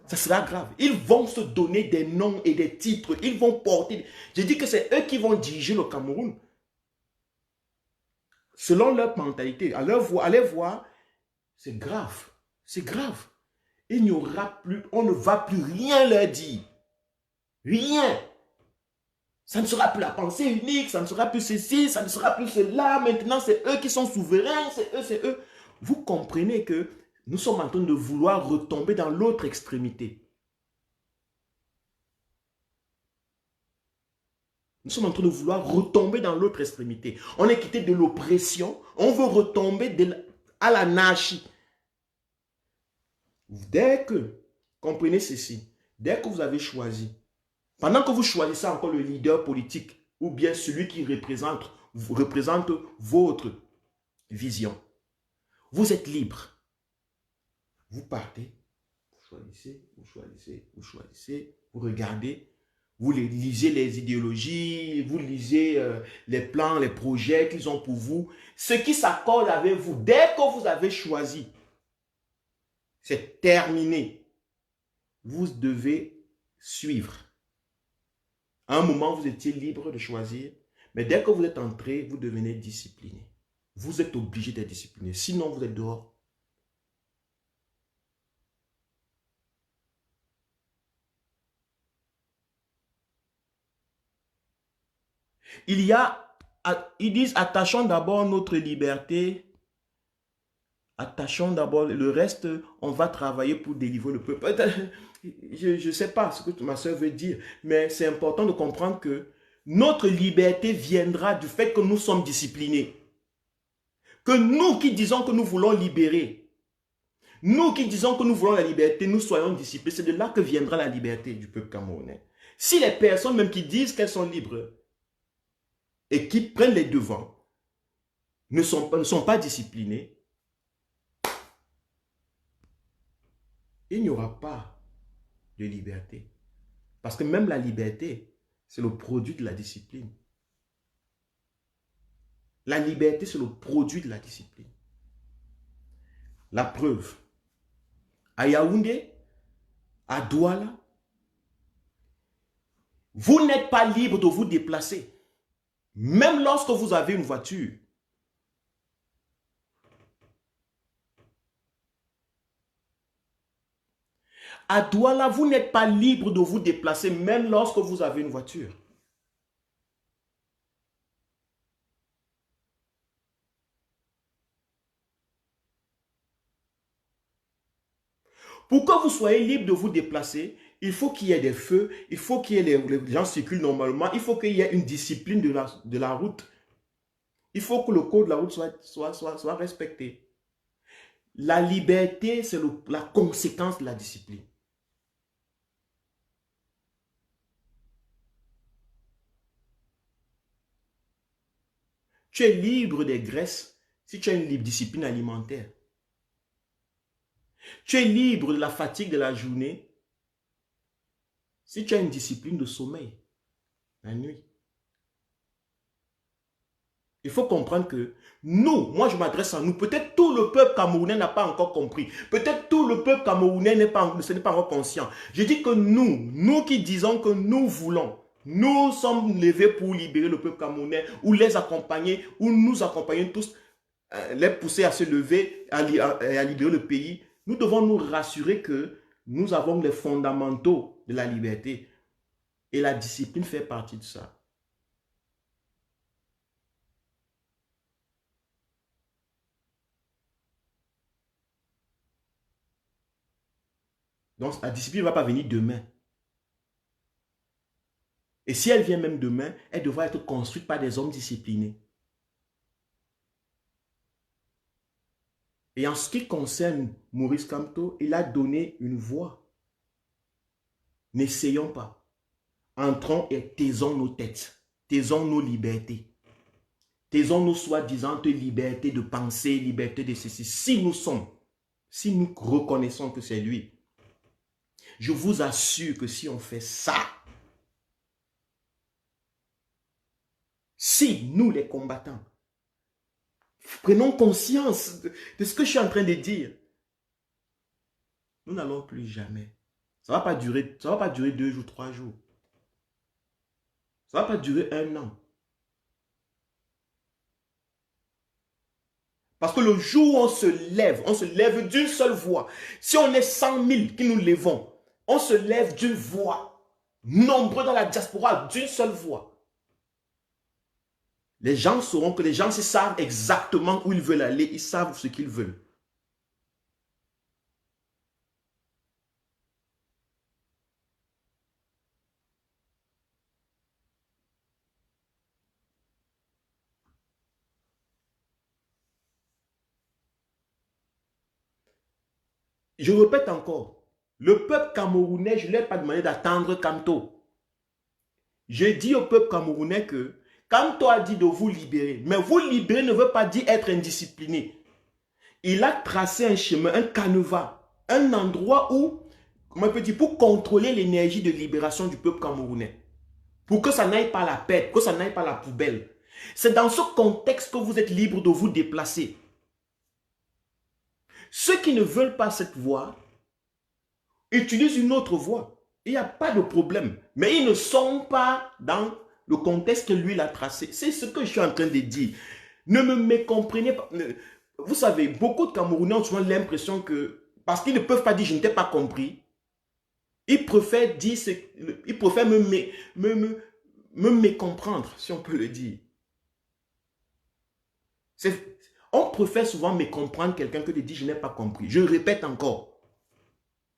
Ça sera grave. Ils vont se donner des noms et des titres. Ils vont porter... Je dis que c'est eux qui vont diriger le Cameroun. Selon leur mentalité. Allez voir, c'est grave. C'est grave. Il n'y aura plus... On ne va plus rien leur dire. Rien. Ça ne sera plus la pensée unique, ça ne sera plus ceci, ça ne sera plus cela. Maintenant, c'est eux qui sont souverains, c'est eux, c'est eux. Vous comprenez que nous sommes en train de vouloir retomber dans l'autre extrémité. Nous sommes en train de vouloir retomber dans l'autre extrémité. On est quitté de l'oppression, on veut retomber à l'anarchie. Dès que, comprenez ceci, dès que vous avez choisi, pendant que vous choisissez encore le leader politique ou bien celui qui représente votre vision, vous êtes libre. Vous partez, vous choisissez, vous choisissez, vous choisissez, vous regardez, vous lisez les idéologies, vous lisez les plans, les projets qu'ils ont pour vous. Ce qui s'accorde avec vous, dès que vous avez choisi, c'est terminé. Vous devez suivre. À un moment, vous étiez libre de choisir, mais dès que vous êtes entré, vous devenez discipliné. Vous êtes obligé d'être discipliné, sinon vous êtes dehors. Ils disent, attachons d'abord notre liberté. Attachons d'abord le reste, on va travailler pour délivrer le peuple. Je ne sais pas ce que ma soeur veut dire, mais c'est important de comprendre que notre liberté viendra du fait que nous sommes disciplinés. Que nous qui disons que nous voulons libérer, nous qui disons que nous voulons la liberté, nous soyons disciplinés. C'est de là que viendra la liberté du peuple camerounais. Si les personnes même qui disent qu'elles sont libres et qui prennent les devants ne sont pas disciplinées, il n'y aura pas de liberté. Parce que même la liberté, c'est le produit de la discipline. La liberté, c'est le produit de la discipline. La preuve, à Yaoundé, à Douala, vous n'êtes pas libre de vous déplacer. Même lorsque vous avez une voiture. À Douala, vous n'êtes pas libre de vous déplacer même lorsque vous avez une voiture. Pour que vous soyez libre de vous déplacer, il faut qu'il y ait des feux, il faut qu'il y ait les gens circulent normalement, il faut qu'il y ait une discipline de la route. Il faut que le code de la route soit respecté. La liberté, c'est la conséquence de la discipline. Tu es libre des graisses si tu as une libre discipline alimentaire. Tu es libre de la fatigue de la journée si tu as une discipline de sommeil la nuit. Il faut comprendre que nous, moi je m'adresse à nous, peut-être tout le peuple camerounais n'a pas encore compris, peut-être tout le peuple camerounais n'est pas encore conscient. Je dis que nous qui disons que nous voulons, nous sommes levés pour libérer le peuple camerounais, ou les accompagner, ou nous accompagner tous, les pousser à se lever, à libérer le pays. Nous devons nous rassurer que nous avons les fondamentaux de la liberté. Et la discipline fait partie de ça. Donc la discipline ne va pas venir demain. Et si elle vient même demain, elle devra être construite par des hommes disciplinés. Et en ce qui concerne Maurice Kamto, il a donné une voie. N'essayons pas. Entrons et taisons nos têtes. Taisons nos libertés. Taisons nos soi-disant libertés de penser, liberté de ceci. Si nous reconnaissons que c'est lui, je vous assure que si on fait ça, si nous les combattants, prenons conscience de ce que je suis en train de dire, nous n'allons plus jamais. Ça ne va pas durer 2 jours, 3 jours. Ça ne va pas durer 1 an. Parce que le jour où on se lève d'une seule voix. Si on est 100 000 qui nous levons, on se lève d'une voix. Nombreux dans la diaspora, d'une seule voix. Les gens sauront que les gens savent exactement où ils veulent aller. Ils savent ce qu'ils veulent. Je répète encore. Le peuple camerounais, je ne lui ai pas demandé d'attendre Kamto. J'ai dit au peuple camerounais que Kamto a dit de vous libérer. Mais vous libérer ne veut pas dire être indiscipliné. Il a tracé un chemin, un canevas, un endroit où, comment on peut dire, pour contrôler l'énergie de libération du peuple camerounais. Pour que ça n'aille pas à la pète, que ça n'aille pas à la poubelle. C'est dans ce contexte que vous êtes libre de vous déplacer. Ceux qui ne veulent pas cette voie utilisent une autre voie. Il n'y a pas de problème. Mais ils ne sont pas dans le contexte que lui a tracé. C'est ce que je suis en train de dire. Ne me mécomprenez pas. Vous savez, beaucoup de Camerounais ont souvent l'impression que, parce qu'ils ne peuvent pas dire je ne t'ai pas compris, ils préfèrent dire, ils préfèrent me mécomprendre, si on peut le dire. On préfère souvent mécomprendre quelqu'un que de dire je n'ai pas compris. Je répète encore.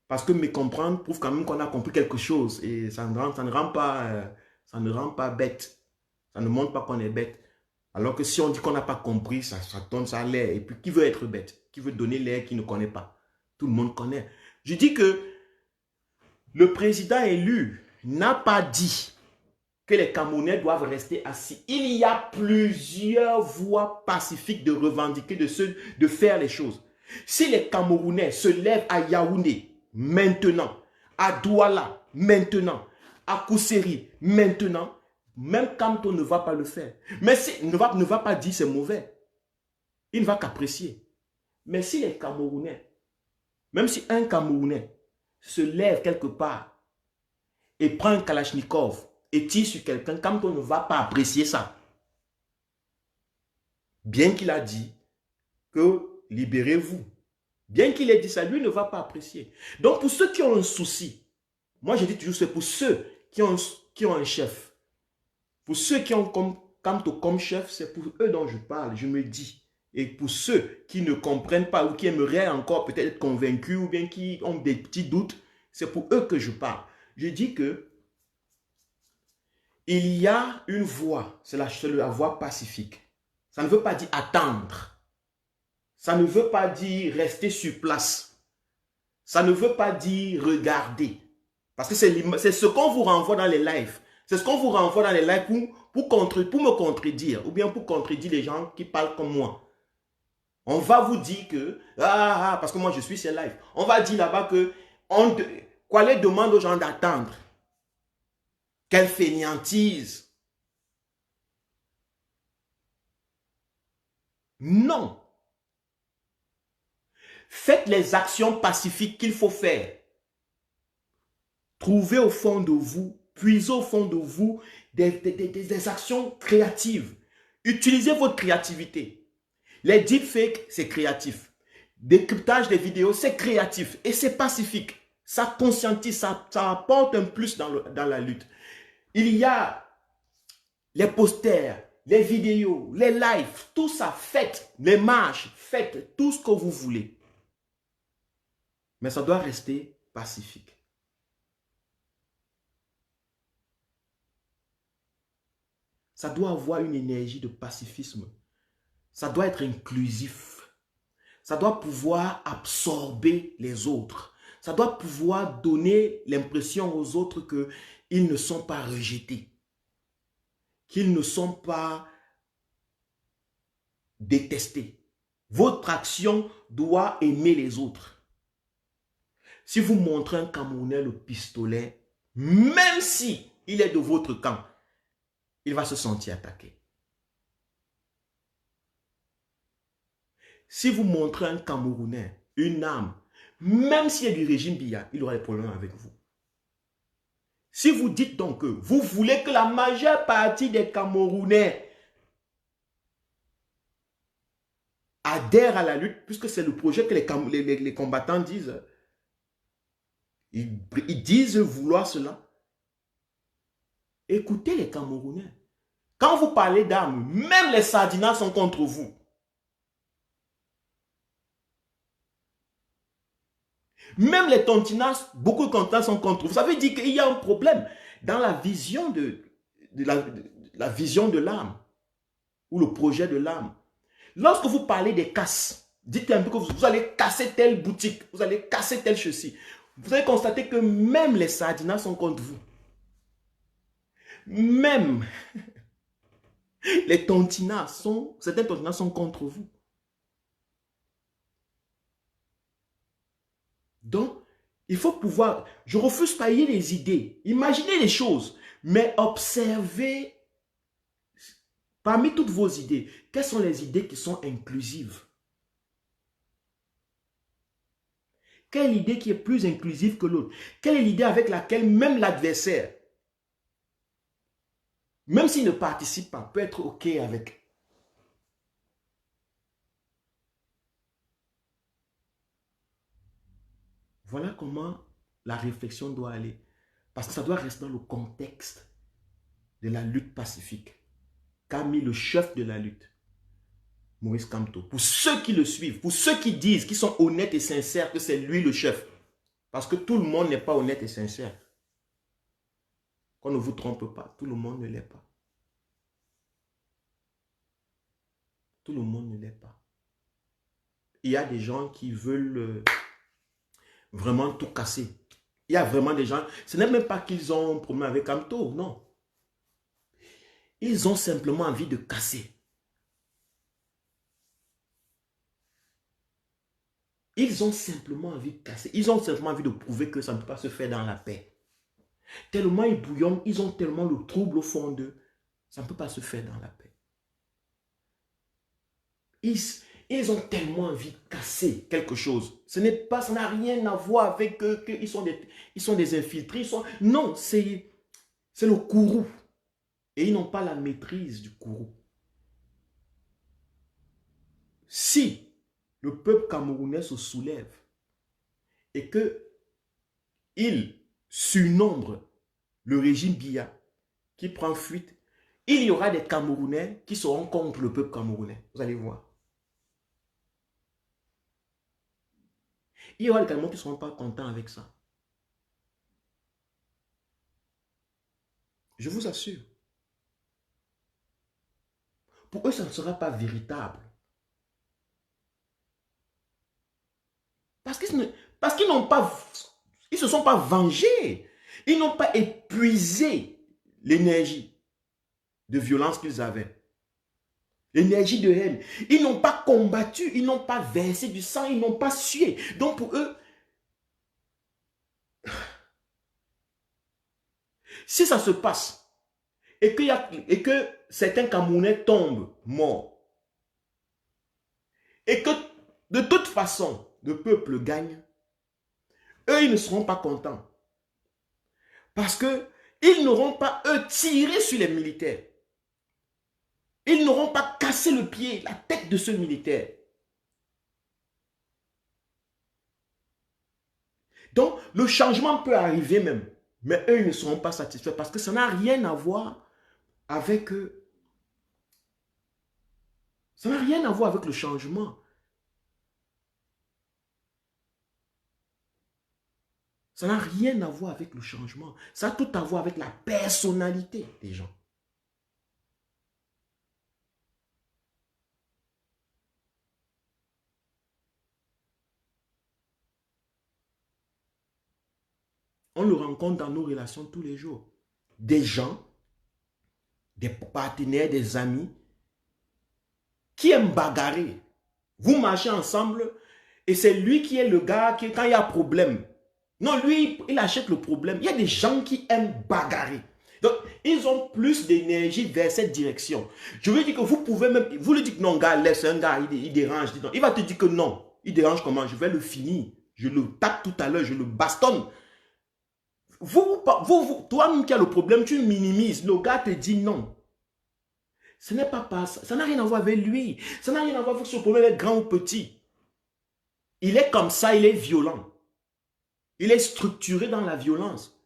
Parce que mécomprendre prouve quand même qu'on a compris quelque chose. Et ça ne rend pas bête. Ça ne montre pas qu'on est bête. Alors que si on dit qu'on n'a pas compris, ça donne ça l'air. Et puis qui veut être bête? Qui veut donner l'air qu'il ne connaît pas? Tout le monde connaît. Je dis que le président élu n'a pas dit que les Camerounais doivent rester assis. Il y a plusieurs voies pacifiques de revendiquer, de faire les choses. Si les Camerounais se lèvent à Yaoundé maintenant, à Douala maintenant, à Kousseri maintenant, même Kamto ne va pas le faire. Mais ne va pas dire c'est mauvais. Il ne va qu'apprécier. Mais si les Camerounais, même si un Camerounais se lève quelque part et prend un Kalachnikov et tire sur quelqu'un, Kamto ne va pas apprécier ça. Bien qu'il a dit que libérez-vous. Bien qu'il ait dit ça, lui ne va pas apprécier. Donc pour ceux qui ont un souci, moi je dis toujours c'est pour ceux qui ont un chef. Pour ceux qui ont Kamto comme chef, c'est pour eux dont je parle, je me dis. Et pour ceux qui ne comprennent pas ou qui aimeraient encore peut-être être convaincus ou bien qui ont des petits doutes, c'est pour eux que je parle. Je dis que il y a une voie, c'est la voie pacifique. Ça ne veut pas dire attendre. Ça ne veut pas dire rester sur place. Ça ne veut pas dire regarder. Parce que c'est ce qu'on vous renvoie dans les lives. C'est ce qu'on vous renvoie dans les lives pour me contredire ou bien pour contredire les gens qui parlent comme moi. On va vous dire que, parce que moi je suis sur live, on va dire là-bas que, Kwale demande aux gens d'attendre. Quelle fainéantise. Non. Faites les actions pacifiques qu'il faut faire. Trouvez au fond de vous, puisez au fond de vous des actions créatives. Utilisez votre créativité. Les deepfakes, c'est créatif. Décryptage des vidéos, c'est créatif et c'est pacifique. Ça conscientise, ça apporte un plus dans la lutte. Il y a les posters, les vidéos, les lives, tout ça, faites, les marches, faites tout ce que vous voulez. Mais ça doit rester pacifique. Ça doit avoir une énergie de pacifisme. Ça doit être inclusif. Ça doit pouvoir absorber les autres. Ça doit pouvoir donner l'impression aux autres qu'ils ne sont pas rejetés. Qu'ils ne sont pas détestés. Votre action doit aimer les autres. Si vous montrez un Camerounais le pistolet, même si il est de votre camp, il va se sentir attaqué. Si vous montrez un Camerounais une arme, même s'il est du régime Biya, il aura des problèmes avec vous. Si vous dites donc que vous voulez que la majeure partie des Camerounais adhèrent à la lutte, puisque c'est le projet que les combattants disent, ils disent vouloir cela. Écoutez les Camerounais. Quand vous parlez d'armes, même les Sardinas sont contre vous. Même les Tontinas, beaucoup de Tontinas sont contre vous. Ça veut dire qu'il y a un problème dans la vision la vision de l'âme ou le projet de l'âme. Lorsque vous parlez des casses, dites un peu que vous allez casser telle boutique, vous allez casser telle chaussée. Vous allez constater que même les Sardinas sont contre vous. Même les Tontinas certains Tontinas sont contre vous. Donc, il faut pouvoir, je refuse pas les idées, imaginez les choses, mais observez parmi toutes vos idées, quelles sont les idées qui sont inclusives? Quelle idée qui est plus inclusive que l'autre? Quelle est l'idée avec laquelle même l'adversaire, même s'il ne participe pas, peut être OK avec? Voilà comment la réflexion doit aller. Parce que ça doit rester dans le contexte de la lutte pacifique qu'a mis le chef de la lutte, Maurice Kamto. Pour ceux qui le suivent, pour ceux qui disent, qui sont honnêtes et sincères que c'est lui le chef. Parce que tout le monde n'est pas honnête et sincère. Qu'on ne vous trompe pas, tout le monde ne l'est pas. Tout le monde ne l'est pas. Il y a des gens qui veulent vraiment tout casser. Il y a vraiment des gens, ce n'est même pas qu'ils ont un problème avec Kamto, non. Ils ont simplement envie de casser. Ils ont simplement envie de casser. Ils ont simplement envie de prouver que ça ne peut pas se faire dans la paix. Tellement ils bouillonnent, ils ont tellement le trouble au fond d'eux, ça ne peut pas se faire dans la paix. Ils ont tellement envie de casser quelque chose. Ça n'a rien à voir avec eux, qu'ils sont des infiltrés. Non, c'est le courroux. Et ils n'ont pas la maîtrise du courroux. Si le peuple camerounais se soulève et qu'il surnombre le régime Biya qui prend fuite, il y aura des Camerounais qui seront contre le peuple camerounais. Vous allez voir. Il y aura des Camerounais qui ne seront pas contents avec ça. Je vous assure. Pour eux, ça ne sera pas véritable. Parce qu'ils n'ont pas, ils se sont pas vengés. Ils n'ont pas épuisé l'énergie de violence qu'ils avaient. L'énergie de haine. Ils n'ont pas combattu, ils n'ont pas versé du sang, ils n'ont pas sué. Donc pour eux, si ça se passe et que certains Camerounais tombent morts et que de toute façon le peuple gagne, eux ils ne seront pas contents. Parce qu'ils n'auront pas, eux, tiré sur les militaires. Ils n'auront pas cassé le pied, la tête de ce militaire. Donc, le changement peut arriver même. Mais eux, ils ne seront pas satisfaits parce que ça n'a rien à voir avec eux. Ça n'a rien à voir avec le changement. Ça n'a rien à voir avec le changement. Ça a tout à voir avec la personnalité des gens. On le rencontre dans nos relations tous les jours. Des gens, des partenaires, des amis, qui aiment bagarrer. Vous marchez ensemble et c'est lui qui est le gars qui, quand il y a problème, non, lui, il achète le problème. Il y a des gens qui aiment bagarrer. Donc, ils ont plus d'énergie vers cette direction. Je veux dire que vous pouvez même, vous lui dites non, gars, laisse un gars, il dérange. Il va te dire que non. Il dérange comment? Je vais le finir. Je le tape tout à l'heure, je le bastonne. Toi-même qui as le problème, tu minimises. Le gars te dit non. Ce n'est pas ça. Ça n'a rien à voir avec lui. Ça n'a rien à voir avec ce problème, est grand ou petit. Il est comme ça, il est violent. Il est structuré dans la violence.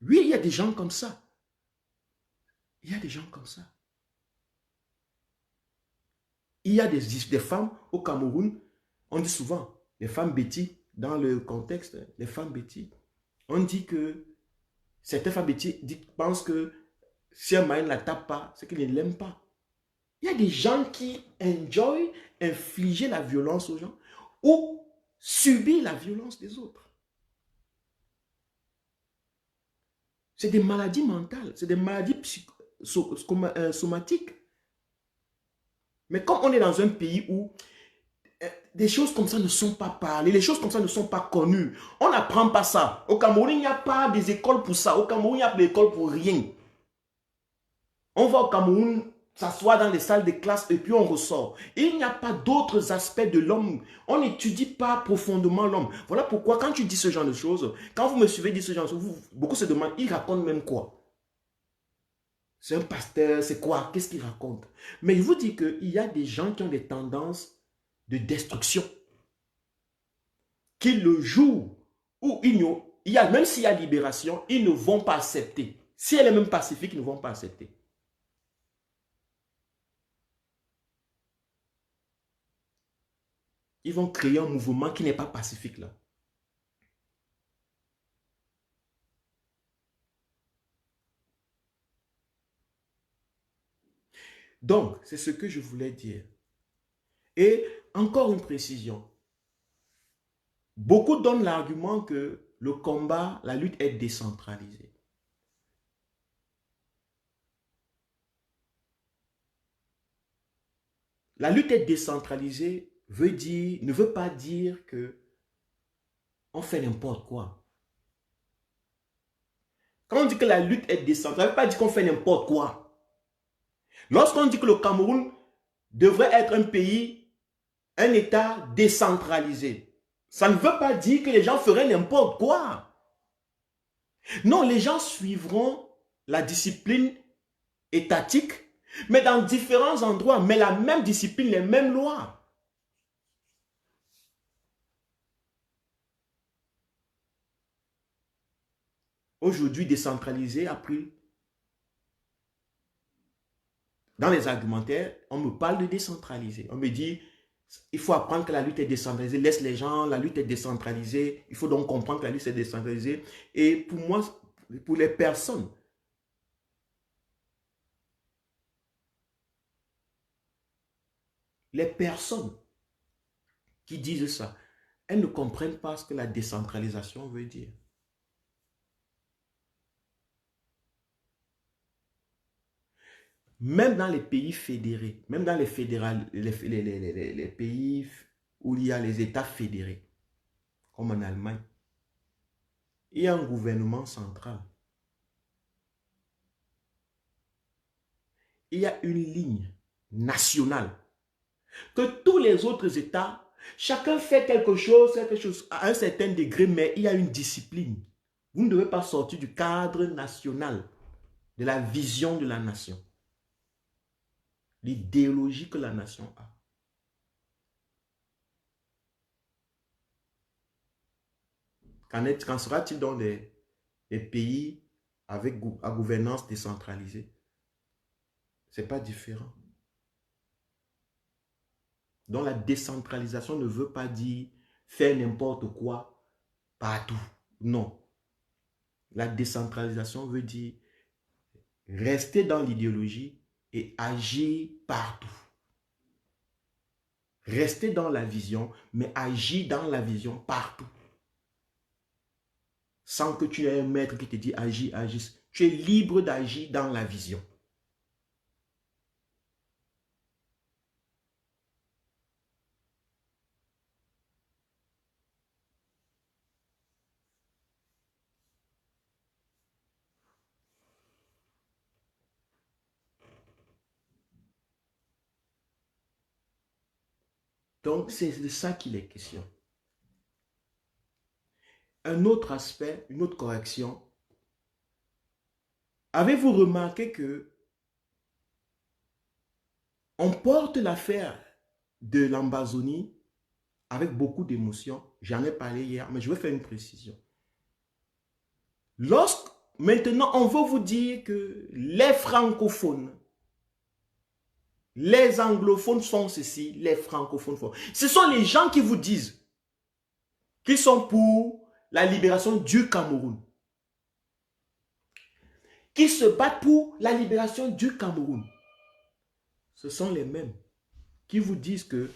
Oui, il y a des gens comme ça. Il y a des gens comme ça. Il y a des femmes au Cameroun, on dit souvent, les femmes bêtises, dans le contexte, les femmes bêtises, on dit que certaines femmes bêtises pensent que si un mari ne la tape pas, c'est qu'il ne l'aime pas. Il y a des gens qui enjoy infliger la violence aux gens ou subir la violence des autres. C'est des maladies mentales, c'est des maladies somatiques. Mais comme on est dans un pays où des choses comme ça ne sont pas parlées, les choses comme ça ne sont pas connues, on n'apprend pas ça. Au Cameroun, il n'y a pas des écoles pour ça. Au Cameroun, il n'y a pas d'école pour rien. On va au Cameroun s'asseoir dans les salles de classe et puis on ressort. Il n'y a pas d'autres aspects de l'homme. On n'étudie pas profondément l'homme. Voilà pourquoi quand tu dis ce genre de choses, quand vous me suivez dire ce genre de choses, beaucoup se demandent, il raconte même quoi? C'est un pasteur, c'est quoi? Qu'est-ce qu'il raconte? Mais je vous dis qu'il y a des gens qui ont des tendances de destruction. Qui le jour où même s'il y a libération, ils ne vont pas accepter. Si elle est même pacifique, ils ne vont pas accepter. Ils vont créer un mouvement qui n'est pas pacifique là. Donc, c'est ce que je voulais dire. Et encore une précision. Beaucoup donnent l'argument que le combat, la lutte est décentralisée. La lutte est décentralisée ne veut pas dire que on fait n'importe quoi. Quand on dit que la lutte est décentralisée, ça ne veut pas dire qu'on fait n'importe quoi. Lorsqu'on dit que le Cameroun devrait être un pays, un État décentralisé, ça ne veut pas dire que les gens feraient n'importe quoi. Non, les gens suivront la discipline étatique, mais dans différents endroits, mais la même discipline, les mêmes lois. Aujourd'hui, décentralisé a pris. Dans les argumentaires, on me parle de décentralisé. On me dit, il faut apprendre que la lutte est décentralisée. Laisse les gens, la lutte est décentralisée. Il faut donc comprendre que la lutte est décentralisée. Et pour moi, pour les personnes qui disent ça, elles ne comprennent pas ce que la décentralisation veut dire. Même dans les pays fédérés, même dans les pays où il y a les États fédérés, comme en Allemagne, il y a un gouvernement central. Il y a une ligne nationale que tous les autres États, chacun fait quelque chose à un certain degré, mais il y a une discipline. Vous ne devez pas sortir du cadre national, de la vision de la nation, l'idéologie que la nation a. Qu'en sera-t-il dans des pays à gouvernance décentralisée? Ce n'est pas différent. Donc la décentralisation ne veut pas dire faire n'importe quoi partout. Non. La décentralisation veut dire rester dans l'idéologie et agir partout. Rester dans la vision, mais agir dans la vision partout. Sans que tu aies un maître qui te dit agis, agis. Tu es libre d'agir dans la vision. Donc, c'est de ça qu'il est question. Un autre aspect, une autre correction. Avez-vous remarqué que on porte l'affaire de l'Ambazonie avec beaucoup d'émotion? J'en ai parlé hier, mais je vais faire une précision. Maintenant, on veut vous dire que les francophones, les anglophones font ceci, les francophones font. Ce sont les gens qui vous disent qu'ils sont pour la libération du Cameroun, qui se battent pour la libération du Cameroun. Ce sont les mêmes qui vous disent que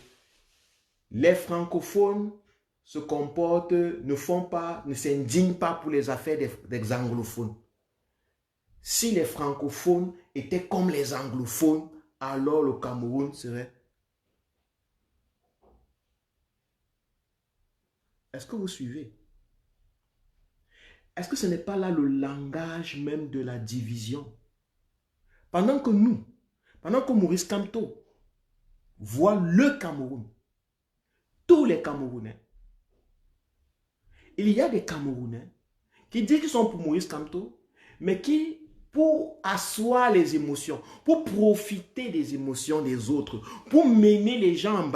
les francophones se comportent, ne s'indignent pas pour les affaires des anglophones. Si les francophones étaient comme les anglophones, alors le Cameroun serait... Est-ce que vous suivez? Est-ce que ce n'est pas là le langage même de la division? Pendant que Maurice Kamto voit le Cameroun, tous les Camerounais, il y a des Camerounais qui disent qu'ils sont pour Maurice Kamto, mais qui, pour asseoir les émotions, pour profiter des émotions des autres, pour mener les gens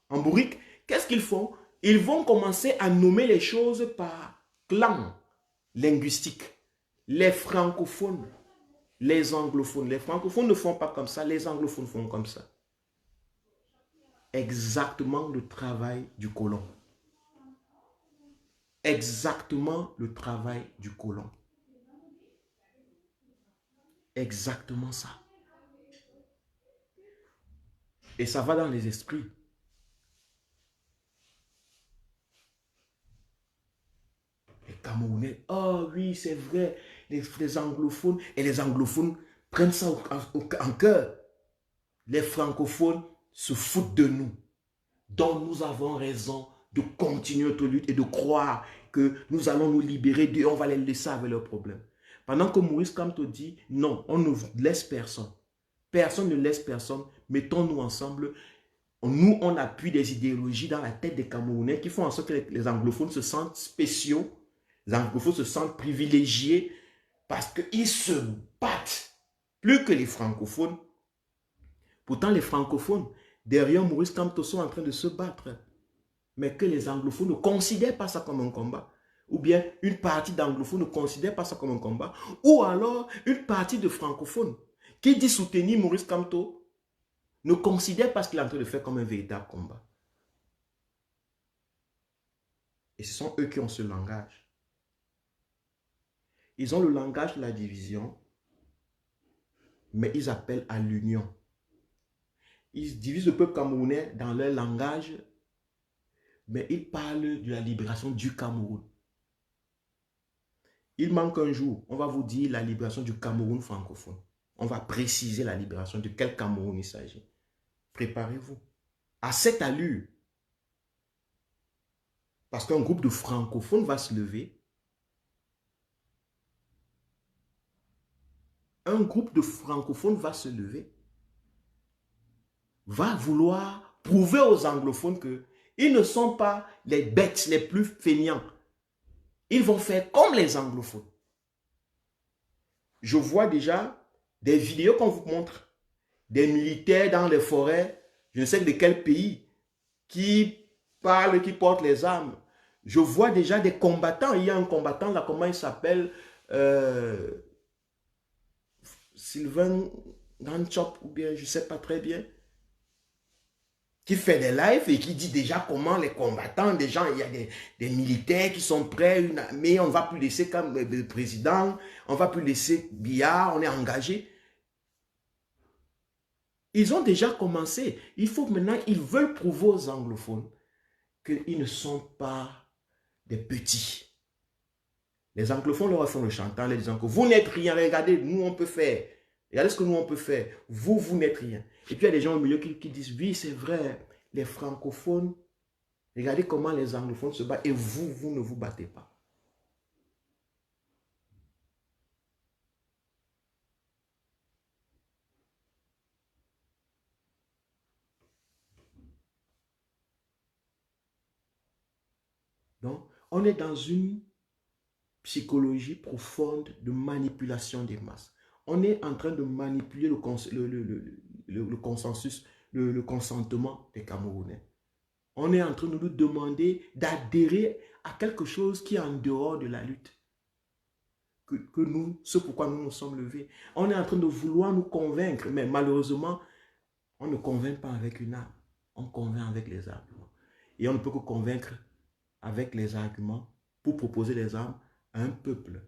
en bourrique, qu'est-ce qu'ils font? Ils vont commencer à nommer les choses par clan linguistique. Les francophones, les anglophones. Les francophones ne font pas comme ça, les anglophones font comme ça. Exactement le travail du colon. Exactement le travail du colon. Exactement ça. Et ça va dans les esprits. Les Camerounais, oh oui, c'est vrai, les anglophones, et les anglophones prennent ça en cœur. Les francophones se foutent de nous. Donc nous avons raison de continuer notre lutte et de croire que nous allons nous libérer d'eux, on va les laisser avec leurs problèmes. Pendant que Maurice Kamto dit, non, on ne laisse personne. Personne ne laisse personne. Mettons-nous ensemble. Nous, on appuie des idéologies dans la tête des Camerounais qui font en sorte que les anglophones se sentent spéciaux. Les anglophones se sentent privilégiés parce qu'ils se battent plus que les francophones. Pourtant, les francophones, derrière Maurice Kamto, sont en train de se battre. Mais que les anglophones ne considèrent pas ça comme un combat. Ou bien une partie d'anglophones ne considère pas ça comme un combat. Ou alors une partie de francophones qui dit soutenir Maurice Kamto ne considère pas ce qu'il est en train de faire comme un véritable combat. Et ce sont eux qui ont ce langage. Ils ont le langage de la division, mais ils appellent à l'union. Ils divisent le peuple camerounais dans leur langage, mais ils parlent de la libération du Cameroun. Il manque un jour, on va vous dire la libération du Cameroun francophone. On va préciser la libération de quel Cameroun il s'agit. Préparez-vous. À cette allure, parce qu'un groupe de francophones va se lever. Un groupe de francophones va se lever. Va vouloir prouver aux anglophones qu'ils ne sont pas les bêtes les plus feignants. Ils vont faire comme les anglophones. Je vois déjà des vidéos qu'on vous montre. Des militaires dans les forêts, je ne sais de quel pays, qui parlent, qui portent les armes. Je vois déjà des combattants. Il y a un combattant là, comment il s'appelle Sylvain Ganchop, ou bien je ne sais pas très bien, qui fait des lives et qui dit déjà comment les combattants, des gens, il y a des militaires qui sont prêts, une armée, on ne va plus laisser comme le président, on ne va plus laisser Biya, on est engagé. Ils ont déjà commencé. Il faut maintenant, ils veulent prouver aux anglophones qu'ils ne sont pas des petits. Les anglophones leur font le chantant, les disant que vous n'êtes rien, regardez, nous on peut faire. Regardez ce que nous on peut faire. Vous, vous n'êtes rien. Et puis il y a des gens au milieu qui disent, oui c'est vrai, les francophones, regardez comment les anglophones se battent et vous, vous ne vous battez pas. Donc, on est dans une psychologie profonde de manipulation des masses. On est en train de manipuler le consensus, le consentement des Camerounais. On est en train de nous demander d'adhérer à quelque chose qui est en dehors de la lutte. Que nous, ce pourquoi nous nous sommes levés. On est en train de vouloir nous convaincre, mais malheureusement, on ne convainc pas avec une arme. On convainc avec les arguments. Et on ne peut que convaincre avec les arguments pour proposer les armes à un peuple.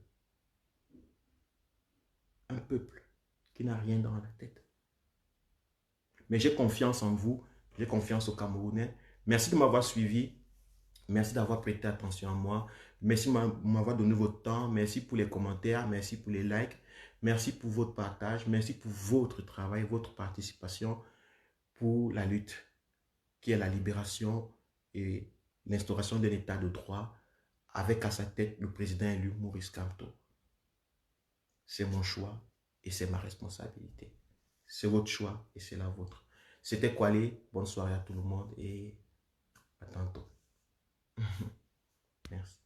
Un peuple qui n'a rien dans la tête. Mais j'ai confiance en vous, j'ai confiance aux Camerounais. Merci de m'avoir suivi. Merci d'avoir prêté attention à moi. Merci de m'avoir donné votre temps. Merci pour les commentaires. Merci pour les likes. Merci pour votre partage. Merci pour votre travail, votre participation pour la lutte qui est la libération et l'instauration d'un état de droit avec à sa tête le président élu Maurice Kamto. C'est mon choix et c'est ma responsabilité. C'est votre choix et c'est la vôtre. C'était Kwale. Bonne soirée à tout le monde et à tantôt. Merci.